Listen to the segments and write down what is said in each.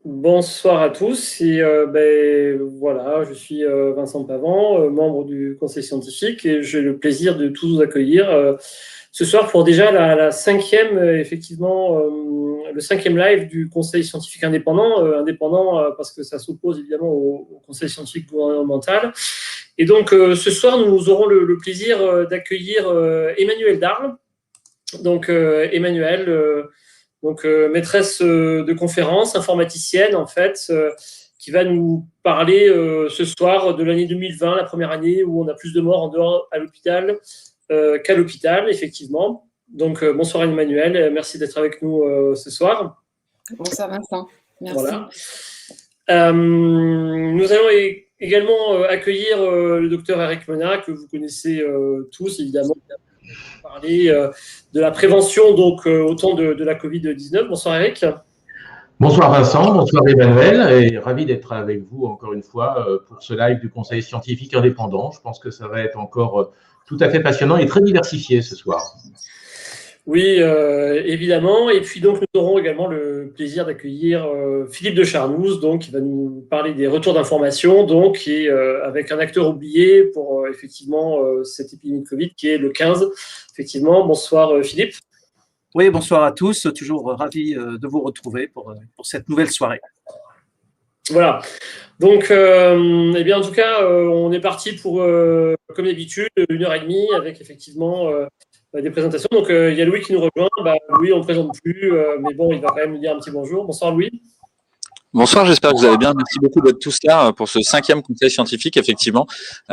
Bonsoir à tous et voilà, je suis Vincent Pavant, membre du Conseil scientifique et j'ai le plaisir de tous vous accueillir ce soir pour déjà la cinquième, effectivement, le cinquième live du Conseil scientifique indépendant, parce que ça s'oppose évidemment au Conseil scientifique gouvernemental. Et donc ce soir, nous aurons le plaisir d'accueillir Emmanuelle Darle. Donc Emmanuelle, maîtresse de conférence, informaticienne en fait, qui va nous parler ce soir de l'année 2020, la première année où on a plus de morts en dehors à l'hôpital qu'à l'hôpital, effectivement. Donc bonsoir Emmanuelle, merci d'être avec nous ce soir. Bonsoir Vincent, merci. Voilà. Nous allons également accueillir le docteur Eric Menat, que vous connaissez tous évidemment, parler de la prévention donc au temps de la Covid-19. Bonsoir Eric. Bonsoir Vincent, bonsoir Emmanuel, et ravi d'être avec vous encore une fois pour ce live du Conseil scientifique indépendant. Je pense que ça va être encore tout à fait passionnant et très diversifié ce soir. Oui, évidemment. Et puis donc nous aurons également le plaisir d'accueillir Philippe de Charnouz, donc qui va nous parler des retours d'information, donc et avec un acteur oublié pour effectivement cette épidémie de Covid qui est le 15. Effectivement, bonsoir Philippe. Oui, bonsoir à tous. Toujours ravi de vous retrouver pour cette nouvelle soirée. Voilà. Donc, eh bien, en tout cas, on est parti pour, comme d'habitude, 1h30 avec effectivement des présentations. Donc, il y a Louis qui nous rejoint. Louis, on ne le présente plus, mais bon, il va quand même nous dire un petit bonjour. Bonsoir Louis. Bonsoir, j'espère que vous allez bien. Merci beaucoup d'être tous là pour ce 5e conseil scientifique, effectivement,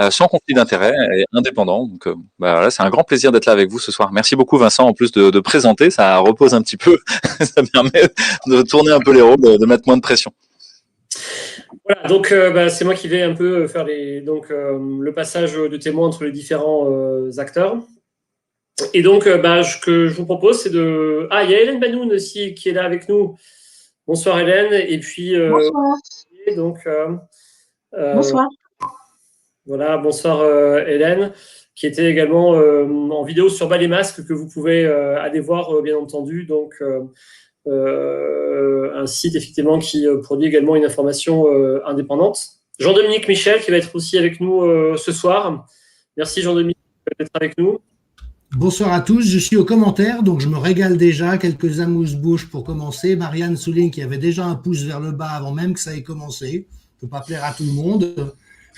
sans conflit d'intérêt et indépendant. Donc, voilà, c'est un grand plaisir d'être là avec vous ce soir. Merci beaucoup, Vincent, en plus de présenter. Ça repose un petit peu. Ça permet de tourner un peu les rôles, de mettre moins de pression. Voilà, donc c'est moi qui vais un peu faire le passage de témoin entre les différents acteurs. Et donc, ce que je vous propose, c'est de... Ah, il y a Hélène Banoun aussi qui est là avec nous. Bonsoir Hélène. Et puis... bonsoir. Donc, bonsoir. Voilà, bonsoir Hélène, qui était également en vidéo sur Bas les masques, que vous pouvez aller voir, bien entendu. Donc, un site, effectivement, qui produit également une information indépendante. Jean-Dominique Michel, qui va être aussi avec nous ce soir. Merci Jean-Dominique d'être avec nous. Bonsoir à tous, je suis aux commentaires, donc je me régale déjà. Quelques amuse-bouches pour commencer. Marianne souligne qu'il y avait déjà un pouce vers le bas avant même que ça ait commencé. Il ne peut pas plaire à tout le monde.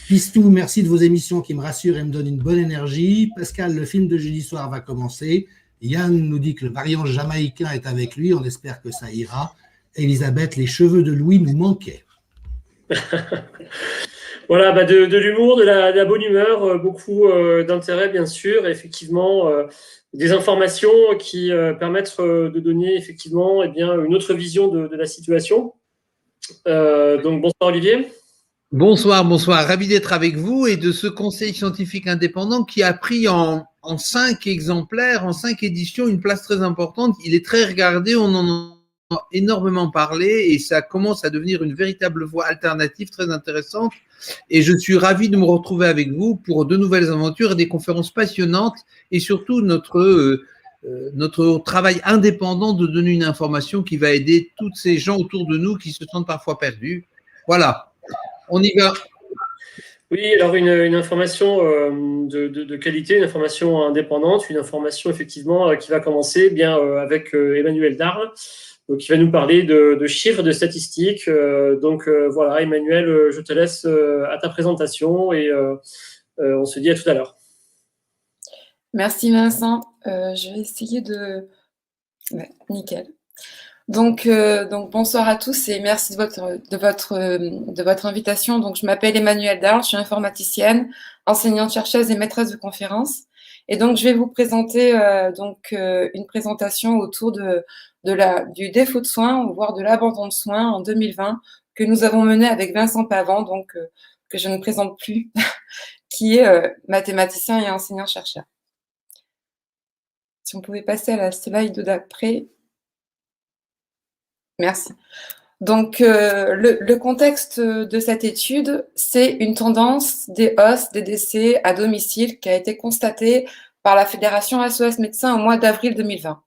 Pistou, merci de vos émissions qui me rassurent et me donnent une bonne énergie. Pascal, le film de jeudi soir va commencer. Yann nous dit que le variant jamaïcain est avec lui, on espère que ça ira. Elisabeth, les cheveux de Louis nous manquaient. Voilà, de l'humour, de la bonne humeur, beaucoup d'intérêt bien sûr, et effectivement des informations qui permettent de donner effectivement une autre vision de la situation. Donc bonsoir Olivier. Bonsoir, ravi d'être avec vous et de ce conseil scientifique indépendant qui a pris en 5 exemplaires, en 5 éditions, une place très importante. Il est très regardé, on en a énormément parlé et ça commence à devenir une véritable voie alternative très intéressante. Et je suis ravi de me retrouver avec vous pour de nouvelles aventures et des conférences passionnantes et surtout notre travail indépendant de donner une information qui va aider tous ces gens autour de nous qui se sentent parfois perdus. Voilà. On y va. Oui, alors une information de qualité, une information indépendante, une information effectivement qui va commencer bien avec Emmanuelle Darle, donc qui va nous parler de chiffres, de statistiques. Voilà, Emmanuelle, je te laisse à ta présentation et on se dit à tout à l'heure. Merci Vincent. Je vais essayer de... Ouais, nickel. Donc bonsoir à tous et merci de votre invitation. Donc je m'appelle Emmanuelle Darle, je suis informaticienne, enseignante-chercheuse et maîtresse de conférences. Et donc je vais vous présenter une présentation autour du défaut de soins, voire de l'abandon de soins en 2020 que nous avons mené avec Vincent Pavant, que je ne présente plus, qui est mathématicien et enseignant-chercheur. Si on pouvait passer à la slide d'après. Merci. Donc, le contexte de cette étude, c'est une tendance des hausses des décès à domicile qui a été constatée par la Fédération SOS Médecins au mois d'avril 2020.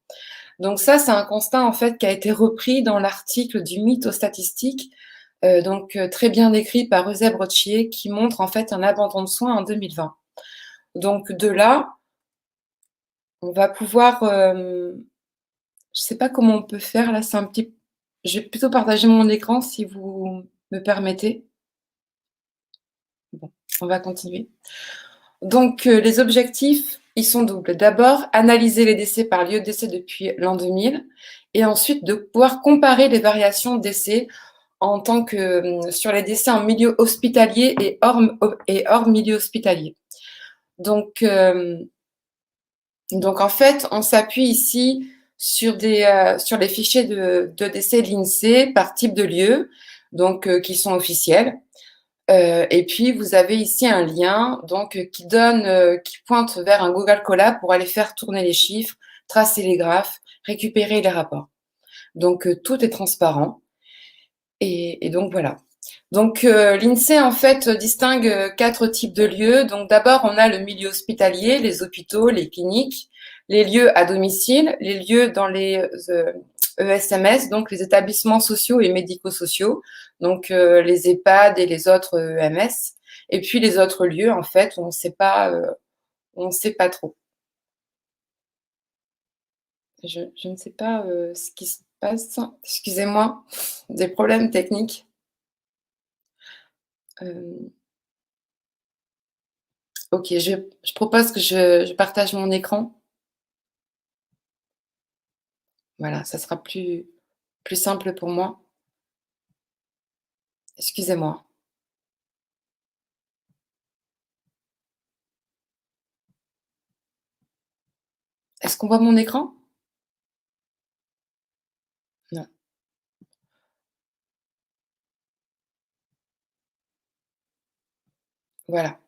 Donc ça, c'est un constat en fait qui a été repris dans l'article du mythe aux statistiques, très bien décrit par Euseb Rochier, qui montre en fait un abandon de soins en 2020. Donc de là, on va pouvoir, je sais pas comment on peut faire là, je vais plutôt partager mon écran si vous me permettez. Bon, on va continuer. Donc les objectifs, ils sont doubles. D'abord, analyser les décès par lieu de décès depuis l'an 2000 et ensuite de pouvoir comparer les variations de décès en tant que sur les décès en milieu hospitalier et hors milieu hospitalier. Donc en fait, on s'appuie ici sur les fichiers de décès de l'INSEE par type de lieu, qui sont officiels. Et puis vous avez ici un lien qui pointe vers un Google Colab pour aller faire tourner les chiffres, tracer les graphes, récupérer les rapports. Donc tout est transparent. Et donc voilà. Donc l'INSEE en fait distingue 4 types de lieux. Donc d'abord on a le milieu hospitalier, les hôpitaux, les cliniques, les lieux à domicile, les lieux dans les ESMS, donc les établissements sociaux et médico-sociaux, donc les EHPAD et les autres EMS, et puis les autres lieux en fait où on ne sait pas trop. Je ne sais pas ce qui se passe. Excusez-moi, des problèmes techniques. Ok, je propose que je partage mon écran. Voilà, ça sera plus simple pour moi. Excusez-moi. Est-ce qu'on voit mon écran? Non. Voilà.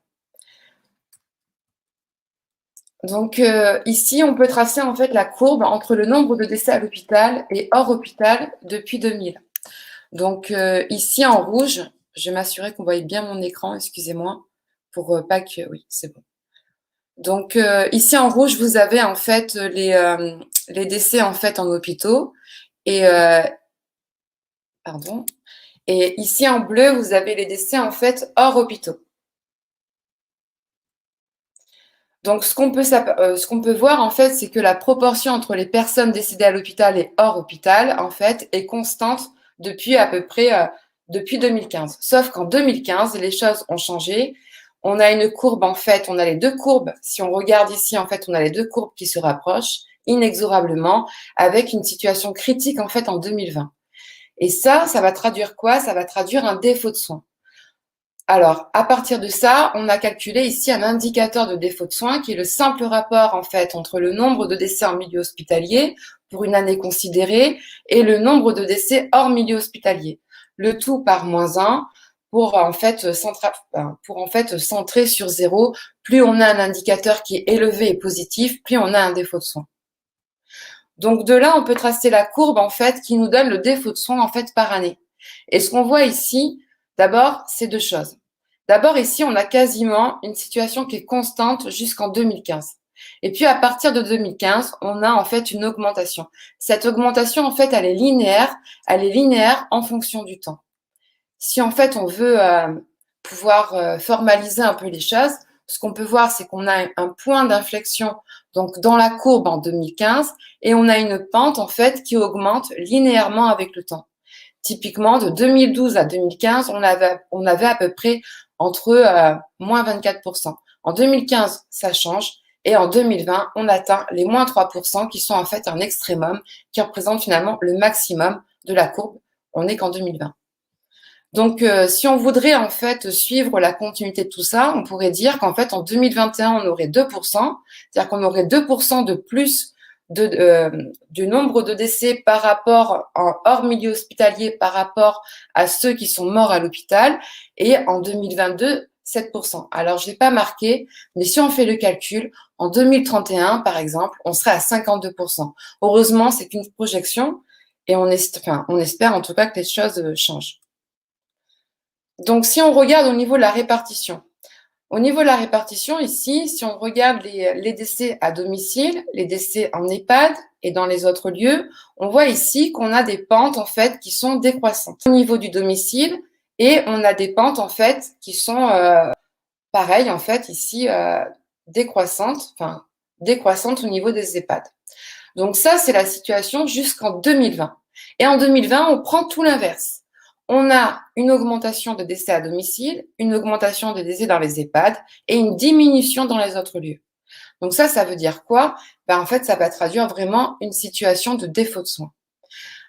Donc ici, on peut tracer en fait la courbe entre le nombre de décès à l'hôpital et hors hôpital depuis 2000. Donc ici en rouge, je vais m'assurer qu'on voyait bien mon écran, excusez-moi, pour pas que... Oui, c'est bon. Donc ici en rouge, vous avez en fait les décès en fait en hôpitaux et pardon. Et ici en bleu, vous avez les décès en fait hors hôpitaux. Donc, ce qu'on peut voir, en fait, c'est que la proportion entre les personnes décédées à l'hôpital et hors hôpital, en fait, est constante depuis à peu près depuis 2015. Sauf qu'en 2015, les choses ont changé. On a une courbe, en fait, on a les deux courbes. Si on regarde ici, en fait, on a les deux courbes qui se rapprochent inexorablement avec une situation critique, en fait, en 2020. Et ça va traduire quoi? Ça va traduire un défaut de soins. Alors, à partir de ça, on a calculé ici un indicateur de défaut de soins qui est le simple rapport en fait entre le nombre de décès en milieu hospitalier pour une année considérée et le nombre de décès hors milieu hospitalier. Le tout par -1 pour en fait centrer sur 0. Plus on a un indicateur qui est élevé et positif, plus on a un défaut de soins. Donc de là, on peut tracer la courbe en fait qui nous donne le défaut de soins en fait par année. Et ce qu'on voit ici, d'abord, c'est deux choses. D'abord, ici, on a quasiment une situation qui est constante jusqu'en 2015. Et puis, à partir de 2015, on a en fait une augmentation. Cette augmentation, en fait, elle est linéaire en fonction du temps. Si en fait, on veut pouvoir formaliser un peu les choses, ce qu'on peut voir, c'est qu'on a un point d'inflexion donc dans la courbe en 2015 et on a une pente en fait qui augmente linéairement avec le temps. Typiquement, de 2012 à 2015, on avait à peu près entre moins 24%. En 2015, ça change. Et en 2020, on atteint les moins 3% qui sont en fait un extrémum qui représente finalement le maximum de la courbe. On n'est qu'en 2020. Donc, si on voudrait en fait suivre la continuité de tout ça, on pourrait dire qu'en fait, en 2021, on aurait 2%. C'est-à-dire qu'on aurait 2% de plus du nombre de décès par rapport hors milieu hospitalier par rapport à ceux qui sont morts à l'hôpital et en 2022 7%. Alors je l'ai pas marqué, mais si on fait le calcul, en 2031 par exemple, on serait à 52%. Heureusement, c'est qu'une projection Et on espère en tout cas que les choses changent. Donc, si on regarde au niveau de la répartition, ici, si on regarde les décès à domicile, les décès en EHPAD et dans les autres lieux, on voit ici qu'on a des pentes, en fait, qui sont décroissantes au niveau du domicile et on a des pentes, en fait, qui sont pareilles, en fait, ici, décroissantes au niveau des EHPAD. Donc ça, c'est la situation jusqu'en 2020. Et en 2020, on prend tout l'inverse. On a une augmentation de décès à domicile, une augmentation de décès dans les EHPAD et une diminution dans les autres lieux. Donc ça veut dire quoi? En fait, ça va traduire vraiment une situation de défaut de soins.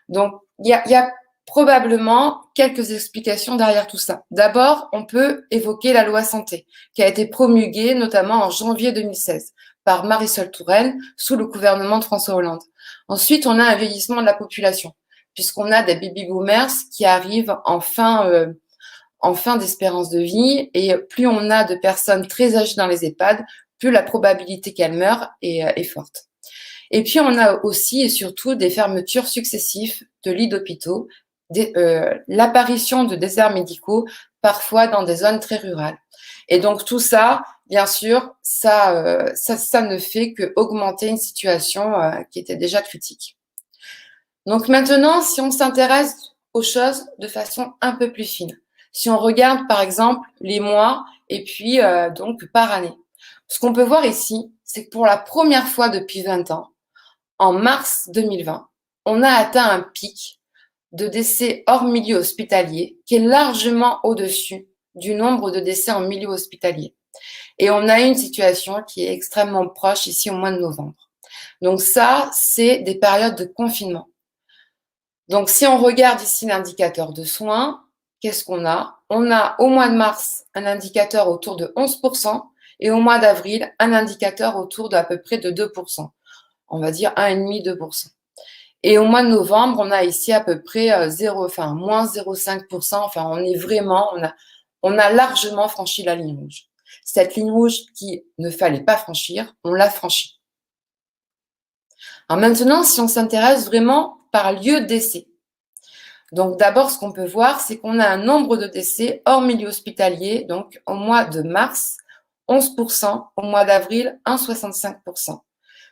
Donc, il y a probablement quelques explications derrière tout ça. D'abord, on peut évoquer la loi santé, qui a été promulguée notamment en janvier 2016 par Marisol Touraine sous le gouvernement de François Hollande. Ensuite, on a un vieillissement de la population, puisqu'on a des baby boomers qui arrivent en fin d'espérance de vie, et plus on a de personnes très âgées dans les EHPAD, plus la probabilité qu'elles meurent est forte. Et puis, on a aussi et surtout des fermetures successives de lits d'hôpitaux, l'apparition de déserts médicaux, parfois dans des zones très rurales. Et donc, tout ça, bien sûr, ça ne fait qu'augmenter une situation qui était déjà critique. Donc maintenant, si on s'intéresse aux choses de façon un peu plus fine, si on regarde par exemple les mois et puis donc par année, ce qu'on peut voir ici, c'est que pour la première fois depuis 20 ans, en mars 2020, on a atteint un pic de décès hors milieu hospitalier qui est largement au-dessus du nombre de décès en milieu hospitalier. Et on a une situation qui est extrêmement proche ici au mois de novembre. Donc ça, c'est des périodes de confinement. Donc si on regarde ici l'indicateur de soins, qu'est-ce qu'on a? On a au mois de mars un indicateur autour de 11% et au mois d'avril un indicateur autour d'à peu près de 2%. On va dire 1,5-2%. Et au mois de novembre, on a ici à peu près moins 0,5%. Enfin, on a largement franchi la ligne rouge. Cette ligne rouge qu'il ne fallait pas franchir, on l'a franchie. Alors maintenant, si on s'intéresse vraiment par lieu de décès. Donc d'abord, ce qu'on peut voir, c'est qu'on a un nombre de décès hors milieu hospitalier, donc au mois de mars, 11%, au mois d'avril, 1,65%.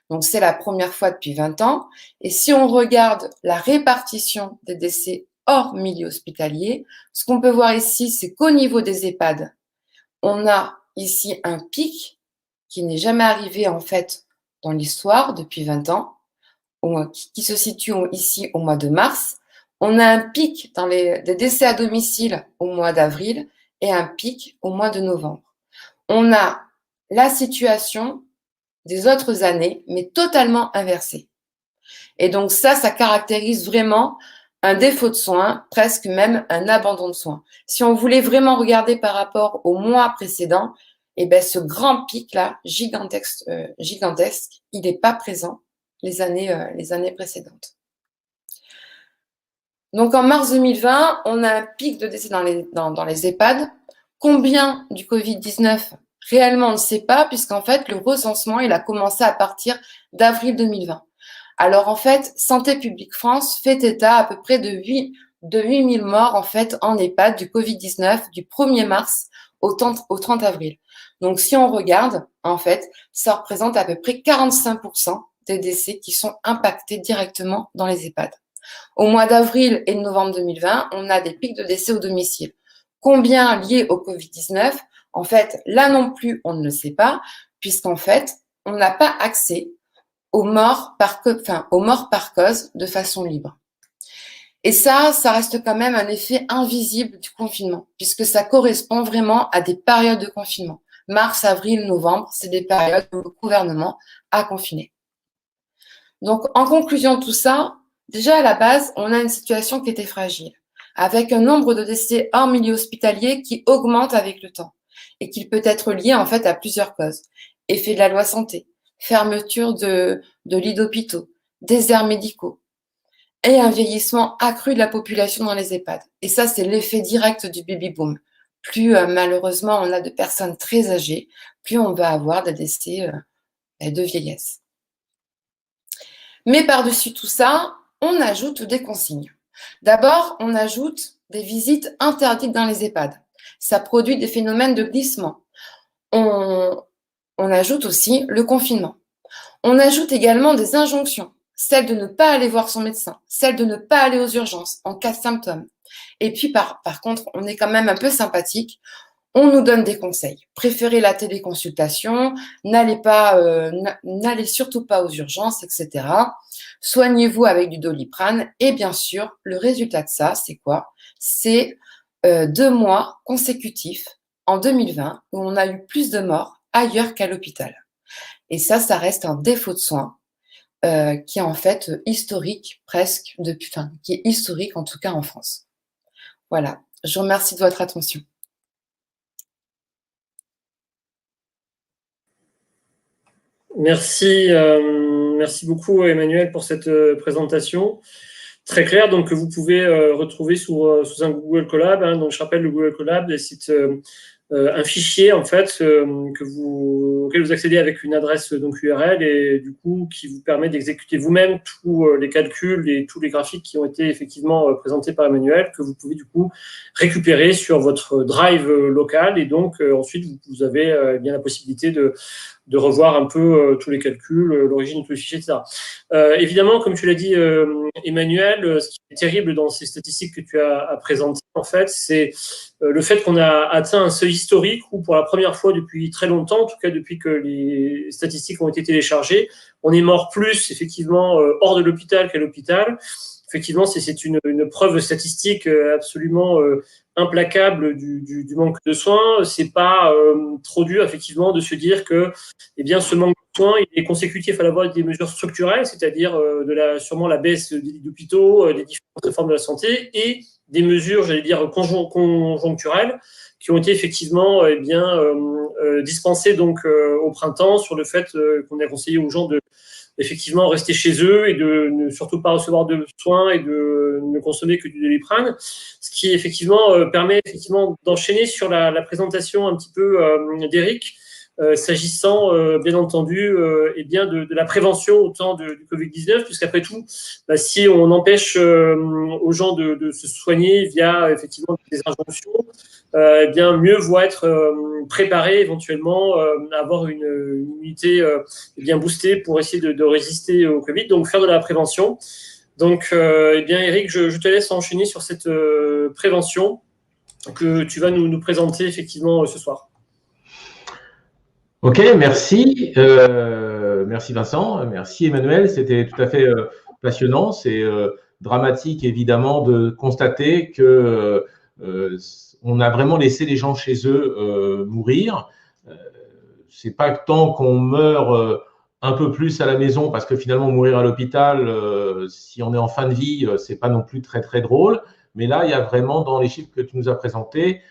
Donc, c'est la première fois depuis 20 ans. Et si on regarde la répartition des décès hors milieu hospitalier, ce qu'on peut voir ici, c'est qu'au niveau des EHPAD, on a ici un pic qui n'est jamais arrivé en fait dans l'histoire depuis 20 ans, qui se situe ici au mois de mars. On a un pic dans des décès à domicile au mois d'avril et un pic au mois de novembre. On a la situation des autres années, mais totalement inversée. Et donc ça caractérise vraiment un défaut de soins, presque même un abandon de soins. Si on voulait vraiment regarder par rapport au mois précédent, ce grand pic-là, gigantesque, il n'est pas présent les années précédentes. Donc en mars 2020, on a un pic de décès dans les EHPAD. Combien du Covid-19 ? Réellement, on ne sait pas, puisqu'en fait, le recensement, il a commencé à partir d'avril 2020. Alors, en fait, Santé publique France fait état à peu près de 8 000 morts, en fait, en EHPAD du Covid-19 du 1er mars au 30 avril. Donc, si on regarde, en fait, ça représente à peu près 45% des décès qui sont impactés directement dans les EHPAD. Au mois d'avril et de novembre 2020, on a des pics de décès au domicile. Combien liés au Covid-19 ? En fait, là non plus, on ne le sait pas, puisqu'en fait, on n'a pas accès aux morts par cause de façon libre. Et ça reste quand même un effet invisible du confinement, puisque ça correspond vraiment à des périodes de confinement. Mars, avril, novembre, c'est des périodes où le gouvernement a confiné. Donc, en conclusion de tout ça, déjà à la base, on a une situation qui était fragile, avec un nombre de décès hors milieu hospitalier qui augmente avec le temps et qui peut être lié en fait à plusieurs causes. Effet de la loi santé, fermeture de lits d'hôpitaux, déserts médicaux et un vieillissement accru de la population dans les EHPAD. Et ça, c'est l'effet direct du baby-boom. Plus malheureusement on a de personnes très âgées, plus on va avoir des décès de vieillesse. Mais par-dessus tout ça, on ajoute des consignes. D'abord, on ajoute des visites interdites dans les EHPAD. Ça produit des phénomènes de glissement. On ajoute aussi le confinement. On ajoute également des injonctions, celle de ne pas aller voir son médecin, celle de ne pas aller aux urgences en cas de symptômes. Et puis, par contre, on est quand même un peu sympathique. On nous donne des conseils. Préférez la téléconsultation, n'allez surtout pas aux urgences, etc. Soignez-vous avec du Doliprane. Et bien sûr, le résultat de ça, c'est quoi? C'est 2 mois consécutifs en 2020 où on a eu plus de morts ailleurs qu'à l'hôpital. Et ça reste un défaut de soins qui est en fait historique presque, qui est historique en tout cas en France. Voilà, je vous remercie de votre attention. Merci, merci beaucoup Emmanuel pour cette présentation très claire. Donc vous pouvez retrouver sous un Google Colab. Hein, donc je rappelle, le Google Colab, c'est un fichier en fait auquel vous accédez avec une adresse donc URL et du coup qui vous permet d'exécuter vous-même tous les calculs et tous les graphiques qui ont été effectivement présentés par Emmanuel, que vous pouvez du coup récupérer sur votre drive local et donc ensuite vous avez bien la possibilité de revoir un peu tous les calculs, l'origine de tous les fichiers, etc. Évidemment, comme tu l'as dit, Emmanuel, ce qui est terrible dans ces statistiques que tu as présentées, en fait, c'est le fait qu'on a atteint un seuil historique où, pour la première fois depuis très longtemps, en tout cas depuis que les statistiques ont été téléchargées, on est mort plus, effectivement, hors de l'hôpital qu'à l'hôpital. Effectivement, c'est une preuve statistique absolument implacable du manque de soins. C'est pas trop dur, effectivement, de se dire que, eh bien, ce manque de soins, il est consécutif à la fois des mesures structurelles, c'est-à-dire sûrement la baisse des lits d'hôpitaux, des différentes réformes de la santé, et des mesures, j'allais dire, conjoncturelles, qui ont été effectivement dispensées donc au printemps sur le fait qu'on a conseillé aux gens de effectivement rester chez eux et de ne surtout pas recevoir de soins et de ne consommer que du Doliprane, ce qui effectivement permet effectivement d'enchaîner sur la présentation un petit peu d'Éric, s'agissant bien entendu et bien de la prévention au temps du Covid-19, puisqu'après tout, si on empêche aux gens de se soigner via effectivement des injonctions, eh bien mieux vaut être préparé éventuellement à avoir une immunité bien boostée pour essayer de résister au Covid, donc faire de la prévention. Donc, eh bien Éric, je te laisse enchaîner sur cette prévention que tu vas nous présenter effectivement ce soir. Ok, merci. Merci Vincent, merci Emmanuel, c'était tout à fait passionnant. C'est dramatique évidemment de constater que on a vraiment laissé les gens chez eux mourir. C'est pas tant qu'on meurt un peu plus à la maison, parce que finalement mourir à l'hôpital, si on est en fin de vie, c'est pas non plus très très drôle. Mais là, il y a vraiment dans les chiffres que tu nous as présentés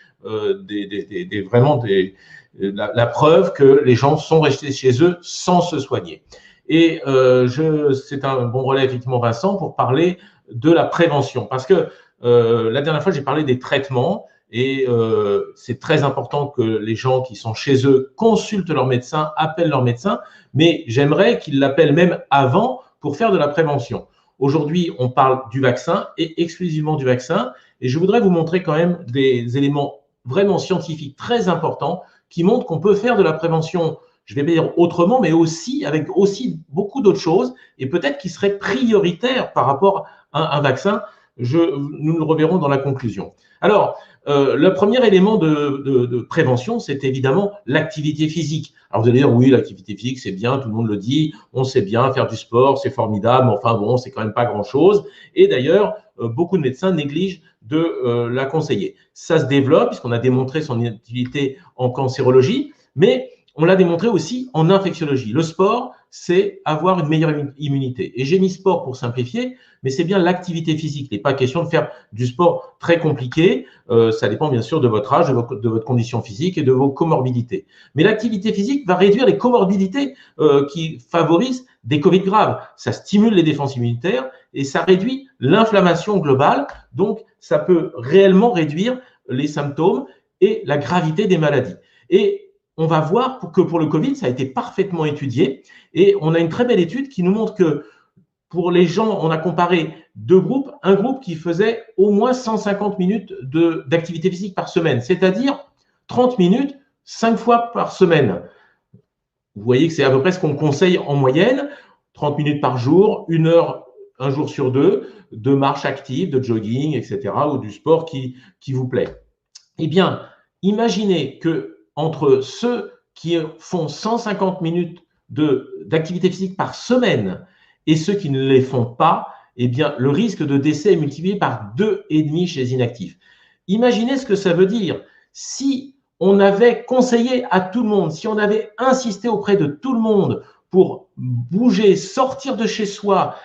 la preuve que les gens sont restés chez eux sans se soigner. Et c'est un bon relais, effectivement, Vincent, pour parler de la prévention. Parce que la dernière fois, j'ai parlé des traitements et c'est très important que les gens qui sont chez eux consultent leur médecin, appellent leur médecin, mais j'aimerais qu'ils l'appellent même avant pour faire de la prévention. Aujourd'hui, on parle du vaccin et exclusivement du vaccin. Et je voudrais vous montrer quand même des éléments vraiment scientifiques très importants qui montrent qu'on peut faire de la prévention, je vais dire autrement, mais aussi avec aussi beaucoup d'autres choses, et peut-être qui seraient prioritaires par rapport à un vaccin. Nous le reverrons dans la conclusion. Alors, le premier élément de prévention, c'est évidemment l'activité physique. Alors, vous allez dire, oui, l'activité physique, c'est bien, tout le monde le dit, on sait bien faire du sport, c'est formidable, mais enfin bon, c'est quand même pas grand-chose. Et d'ailleurs, beaucoup de médecins négligent de la conseiller. Ça se développe, puisqu'on a démontré son utilité en cancérologie, mais on l'a démontré aussi en infectiologie. Le sport, c'est avoir une meilleure immunité. Et j'ai mis sport pour simplifier, mais c'est bien l'activité physique. Il n'est pas question de faire du sport très compliqué. Ça dépend bien sûr de votre âge, de votre condition physique et de vos comorbidités. Mais l'activité physique va réduire les comorbidités qui favorisent des Covid graves. Ça stimule les défenses immunitaires et ça réduit l'inflammation globale. Donc, ça peut réellement réduire les symptômes et la gravité des maladies. Et on va voir que pour le Covid, ça a été parfaitement étudié et on a une très belle étude qui nous montre que pour les gens, on a comparé deux groupes, un groupe qui faisait au moins 150 minutes d'activité physique par semaine, c'est-à-dire 30 minutes 5 fois par semaine. Vous voyez que c'est à peu près ce qu'on conseille en moyenne, 30 minutes par jour, 1 heure un jour sur deux, de marche active, de jogging, etc., ou du sport qui vous plaît. Eh bien, imaginez que entre ceux qui font 150 minutes d'activité physique par semaine et ceux qui ne les font pas, eh bien, le risque de décès est multiplié par 2,5 chez les inactifs. Imaginez ce que ça veut dire. Si on avait conseillé à tout le monde, si on avait insisté auprès de tout le monde pour bouger, sortir de chez soi,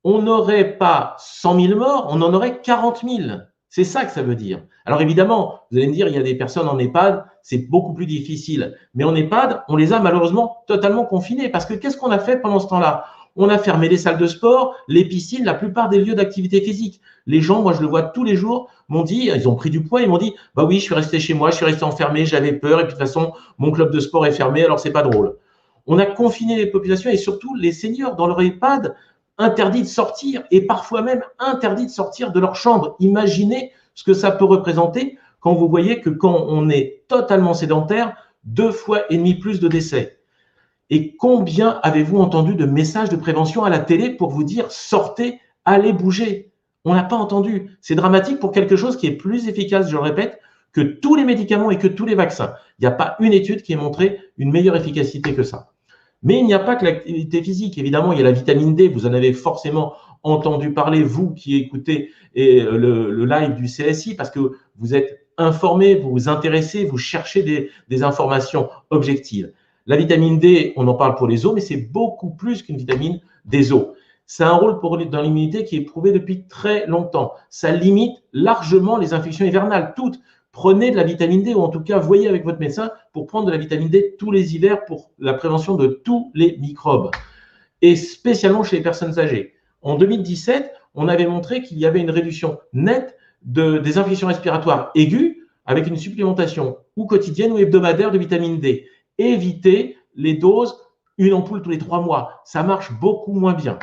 on n'aurait pas 100 000 morts, on en aurait 40 000. C'est ça que ça veut dire. Alors évidemment, vous allez me dire, il y a des personnes en EHPAD, c'est beaucoup plus difficile. Mais en EHPAD, on les a malheureusement totalement confinés. Parce que qu'est-ce qu'on a fait pendant ce temps-là? On a fermé les salles de sport, les piscines, la plupart des lieux d'activité physique. Les gens, moi je le vois tous les jours, m'ont dit, ils ont pris du poids, ils m'ont dit, bah oui, je suis resté chez moi, je suis resté enfermé, j'avais peur, et puis de toute façon, mon club de sport est fermé, alors c'est pas drôle. On a confiné les populations et surtout les seniors dans leur EHPAD, interdits de sortir et parfois même interdits de sortir de leur chambre. Imaginez ce que ça peut représenter quand vous voyez que quand on est totalement sédentaire, 2,5 fois plus de décès. Et combien avez-vous entendu de messages de prévention à la télé pour vous dire sortez, allez bouger? On n'a pas entendu. C'est dramatique pour quelque chose qui est plus efficace, je le répète, que tous les médicaments et que tous les vaccins. Il n'y a pas une étude qui ait montré une meilleure efficacité que ça. Mais il n'y a pas que l'activité physique. Évidemment, il y a la vitamine D. Vous en avez forcément entendu parler, vous qui écoutez le live du CSI, parce que vous êtes informés, vous vous intéressez, vous cherchez des informations objectives. La vitamine D, on en parle pour les os, mais c'est beaucoup plus qu'une vitamine des os. C'est un rôle dans l'immunité qui est prouvé depuis très longtemps. Ça limite largement les infections hivernales, toutes. Prenez de la vitamine D, ou en tout cas, voyez avec votre médecin pour prendre de la vitamine D tous les hivers pour la prévention de tous les microbes, et spécialement chez les personnes âgées. En 2017, on avait montré qu'il y avait une réduction nette des infections respiratoires aiguës avec une supplémentation ou quotidienne ou hebdomadaire de vitamine D. Évitez les doses, une ampoule tous les 3 mois. Ça marche beaucoup moins bien.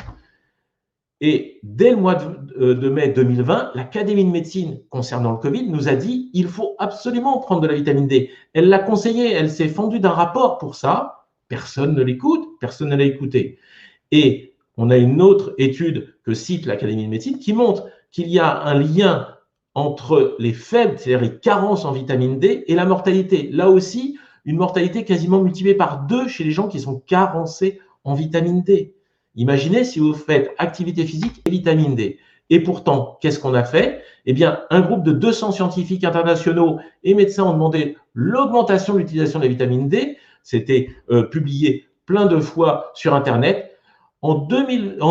Et dès le mois de mai 2020, l'Académie de médecine concernant le Covid nous a dit il faut absolument prendre de la vitamine D. Elle l'a conseillé, elle s'est fendue d'un rapport pour ça. Personne ne l'écoute, personne ne l'a écouté. Et on a une autre étude que cite l'Académie de médecine qui montre qu'il y a un lien entre les faibles, c'est-à-dire les carences en vitamine D, et la mortalité. Là aussi, une mortalité quasiment multipliée par 2 chez les gens qui sont carencés en vitamine D. Imaginez si vous faites activité physique et vitamine D. Et pourtant, qu'est-ce qu'on a fait? Eh bien, un groupe de 200 scientifiques internationaux et médecins ont demandé l'augmentation de l'utilisation de la vitamine D. C'était publié plein de fois sur Internet. En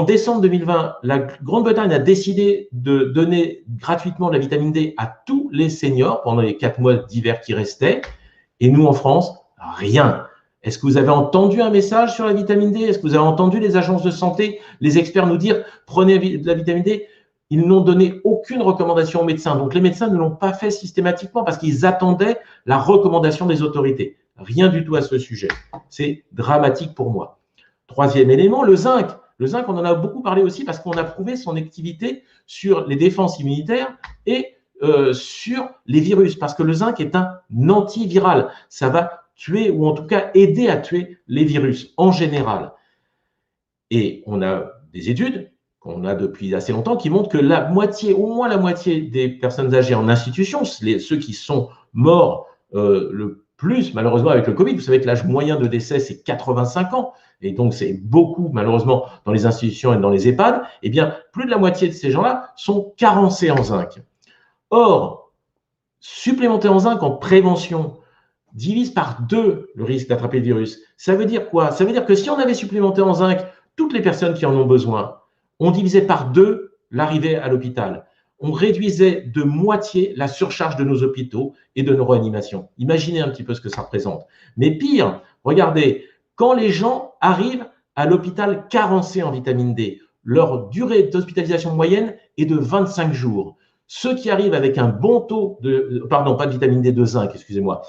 décembre 2020, la Grande-Bretagne a décidé de donner gratuitement de la vitamine D à tous les seniors pendant les 4 mois d'hiver qui restaient. Et nous, en France, rien. Est-ce que vous avez entendu un message sur la vitamine D? Est-ce que vous avez entendu les agences de santé, les experts nous dire prenez de la vitamine D? Ils n'ont donné aucune recommandation aux médecins. Donc, les médecins ne l'ont pas fait systématiquement parce qu'ils attendaient la recommandation des autorités. Rien du tout à ce sujet. C'est dramatique pour moi. Troisième élément, le zinc. Le zinc, on en a beaucoup parlé aussi parce qu'on a prouvé son activité sur les défenses immunitaires et sur les virus. Parce que le zinc est un antiviral. Ça va tuer ou en tout cas aider à tuer les virus en général. Et on a des études qu'on a depuis assez longtemps qui montrent que la moitié, au moins la moitié des personnes âgées en institution, ceux qui sont morts le plus malheureusement avec le Covid, vous savez que l'âge moyen de décès c'est 85 ans, et donc c'est beaucoup malheureusement dans les institutions et dans les EHPAD, eh bien plus de la moitié de ces gens-là sont carencés en zinc. Or, supplémenter en zinc en prévention divise par 2 le risque d'attraper le virus. Ça veut dire quoi? Ça veut dire que si on avait supplémenté en zinc toutes les personnes qui en ont besoin, on divisait par 2 l'arrivée à l'hôpital. On réduisait de moitié la surcharge de nos hôpitaux et de nos réanimations. Imaginez un petit peu ce que ça représente. Mais pire, regardez, quand les gens arrivent à l'hôpital carencés en vitamine D, leur durée d'hospitalisation moyenne est de 25 jours. Ceux qui arrivent avec un bon taux de, pardon, pas de vitamine D, de zinc, excusez-moi,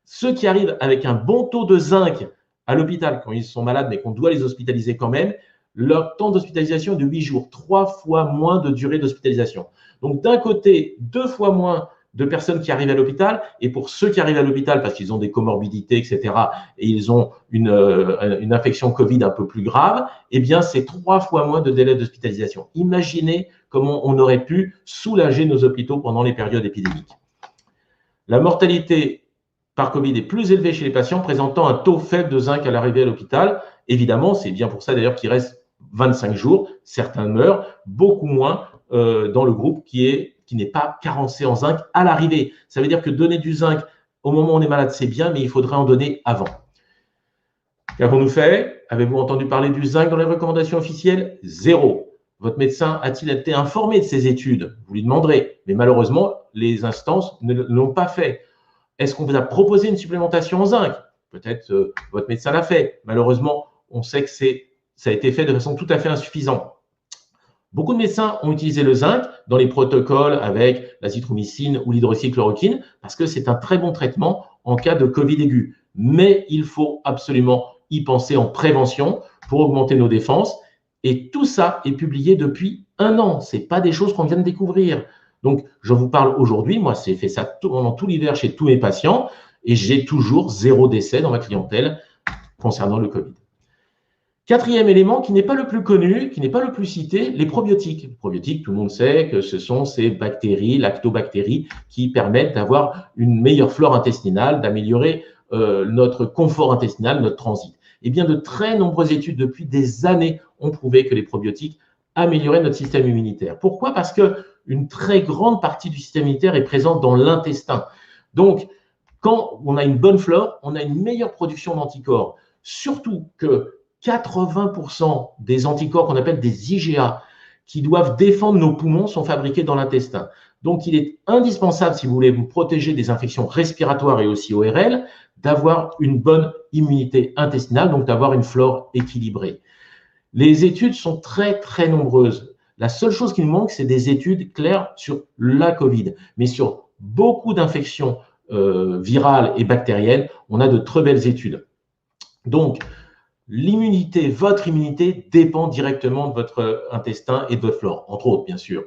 ceux qui arrivent avec un bon taux de zinc à l'hôpital quand ils sont malades, mais qu'on doit les hospitaliser quand même, leur temps d'hospitalisation est de 8 jours, 3 fois moins de durée d'hospitalisation. Donc, d'un côté, 2 fois moins de personnes qui arrivent à l'hôpital, et pour ceux qui arrivent à l'hôpital parce qu'ils ont des comorbidités, etc., et ils ont une infection Covid un peu plus grave, eh bien, c'est 3 fois moins de délai d'hospitalisation. Imaginez comment on aurait pu soulager nos hôpitaux pendant les périodes épidémiques. La mortalité par Covid est plus élevée chez les patients présentant un taux faible de zinc à l'arrivée à l'hôpital. Évidemment, c'est bien pour ça d'ailleurs qu'il reste 25 jours. Certains meurent, beaucoup moins dans le groupe qui n'est pas carencé en zinc à l'arrivée. Ça veut dire que donner du zinc au moment où on est malade, c'est bien, mais il faudrait en donner avant. Qu'avons-nous fait? Avez-vous entendu parler du zinc dans les recommandations officielles? Zéro. Votre médecin a-t-il été informé de ces études? Vous lui demanderez. Mais malheureusement, les instances ne l'ont pas fait. Est-ce qu'on vous a proposé une supplémentation en zinc? Peut-être votre médecin l'a fait. Malheureusement, on sait que ça a été fait de façon tout à fait insuffisante. Beaucoup de médecins ont utilisé le zinc dans les protocoles avec l'azithromycine ou l'hydroxychloroquine parce que c'est un très bon traitement en cas de Covid aigu. Mais il faut absolument y penser en prévention pour augmenter nos défenses. Et tout ça est publié depuis 1 an. Ce n'est pas des choses qu'on vient de découvrir. Donc, je vous parle aujourd'hui. Moi, j'ai fait ça pendant tout l'hiver chez tous mes patients et j'ai toujours 0 décès dans ma clientèle concernant le Covid. 4e élément qui n'est pas le plus connu, qui n'est pas le plus cité, les probiotiques. Les probiotiques, tout le monde sait que ce sont ces bactéries, lactobactéries, qui permettent d'avoir une meilleure flore intestinale, d'améliorer notre confort intestinal, notre transit. Eh bien, de très nombreuses études depuis des années ont prouvé que les probiotiques amélioraient notre système immunitaire. Pourquoi? Parce qu'une très grande partie du système immunitaire est présente dans l'intestin. Donc, quand on a une bonne flore, on a une meilleure production d'anticorps. Surtout que 80% des anticorps qu'on appelle des IgA, qui doivent défendre nos poumons, sont fabriqués dans l'intestin. Donc, il est indispensable, si vous voulez vous protéger des infections respiratoires et aussi ORL, d'avoir une bonne immunité intestinale, donc d'avoir une flore équilibrée. Les études sont très, très nombreuses. La seule chose qui nous manque, c'est des études claires sur la Covid. Mais sur beaucoup d'infections virales et bactériennes, on a de très belles études. Donc, l'immunité, votre immunité dépend directement de votre intestin et de votre flore, entre autres, bien sûr.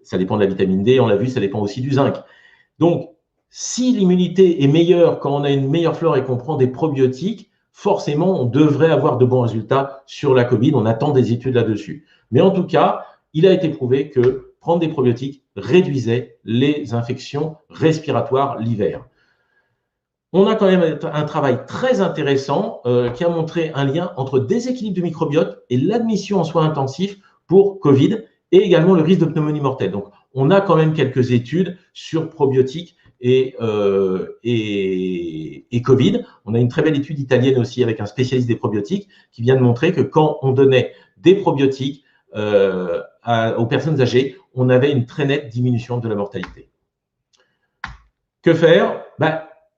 Ça dépend de la vitamine D, on l'a vu, ça dépend aussi du zinc. Donc, si l'immunité est meilleure quand on a une meilleure flore et qu'on prend des probiotiques, forcément, on devrait avoir de bons résultats sur la Covid. On attend des études là-dessus. Mais en tout cas, il a été prouvé que prendre des probiotiques réduisait les infections respiratoires l'hiver. On a quand même un travail très intéressant qui a montré un lien entre déséquilibre du microbiote et l'admission en soins intensifs pour Covid et également le risque de pneumonie mortelle. Donc, on a quand même quelques études sur probiotiques et Covid. On a une très belle étude italienne aussi avec un spécialiste des probiotiques qui vient de montrer que quand on donnait des probiotiques aux personnes âgées, on avait une très nette diminution de la mortalité. Que faire?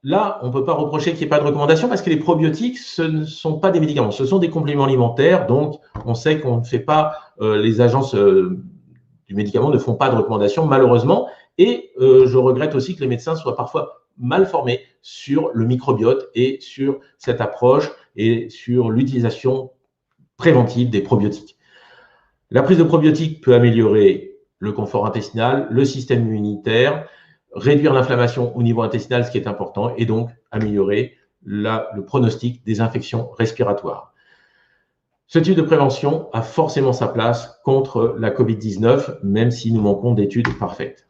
Là, on ne peut pas reprocher qu'il n'y ait pas de recommandation parce que les probiotiques, ce ne sont pas des médicaments, ce sont des compléments alimentaires. Donc, on sait qu'on ne fait pas, les agences du médicament ne font pas de recommandations, malheureusement. Et je regrette aussi que les médecins soient parfois mal formés sur le microbiote et sur cette approche et sur l'utilisation préventive des probiotiques. La prise de probiotiques peut améliorer le confort intestinal, le système immunitaire, réduire l'inflammation au niveau intestinal, ce qui est important, et donc améliorer le pronostic des infections respiratoires. Ce type de prévention a forcément sa place contre la Covid-19, même si nous manquons d'études parfaites.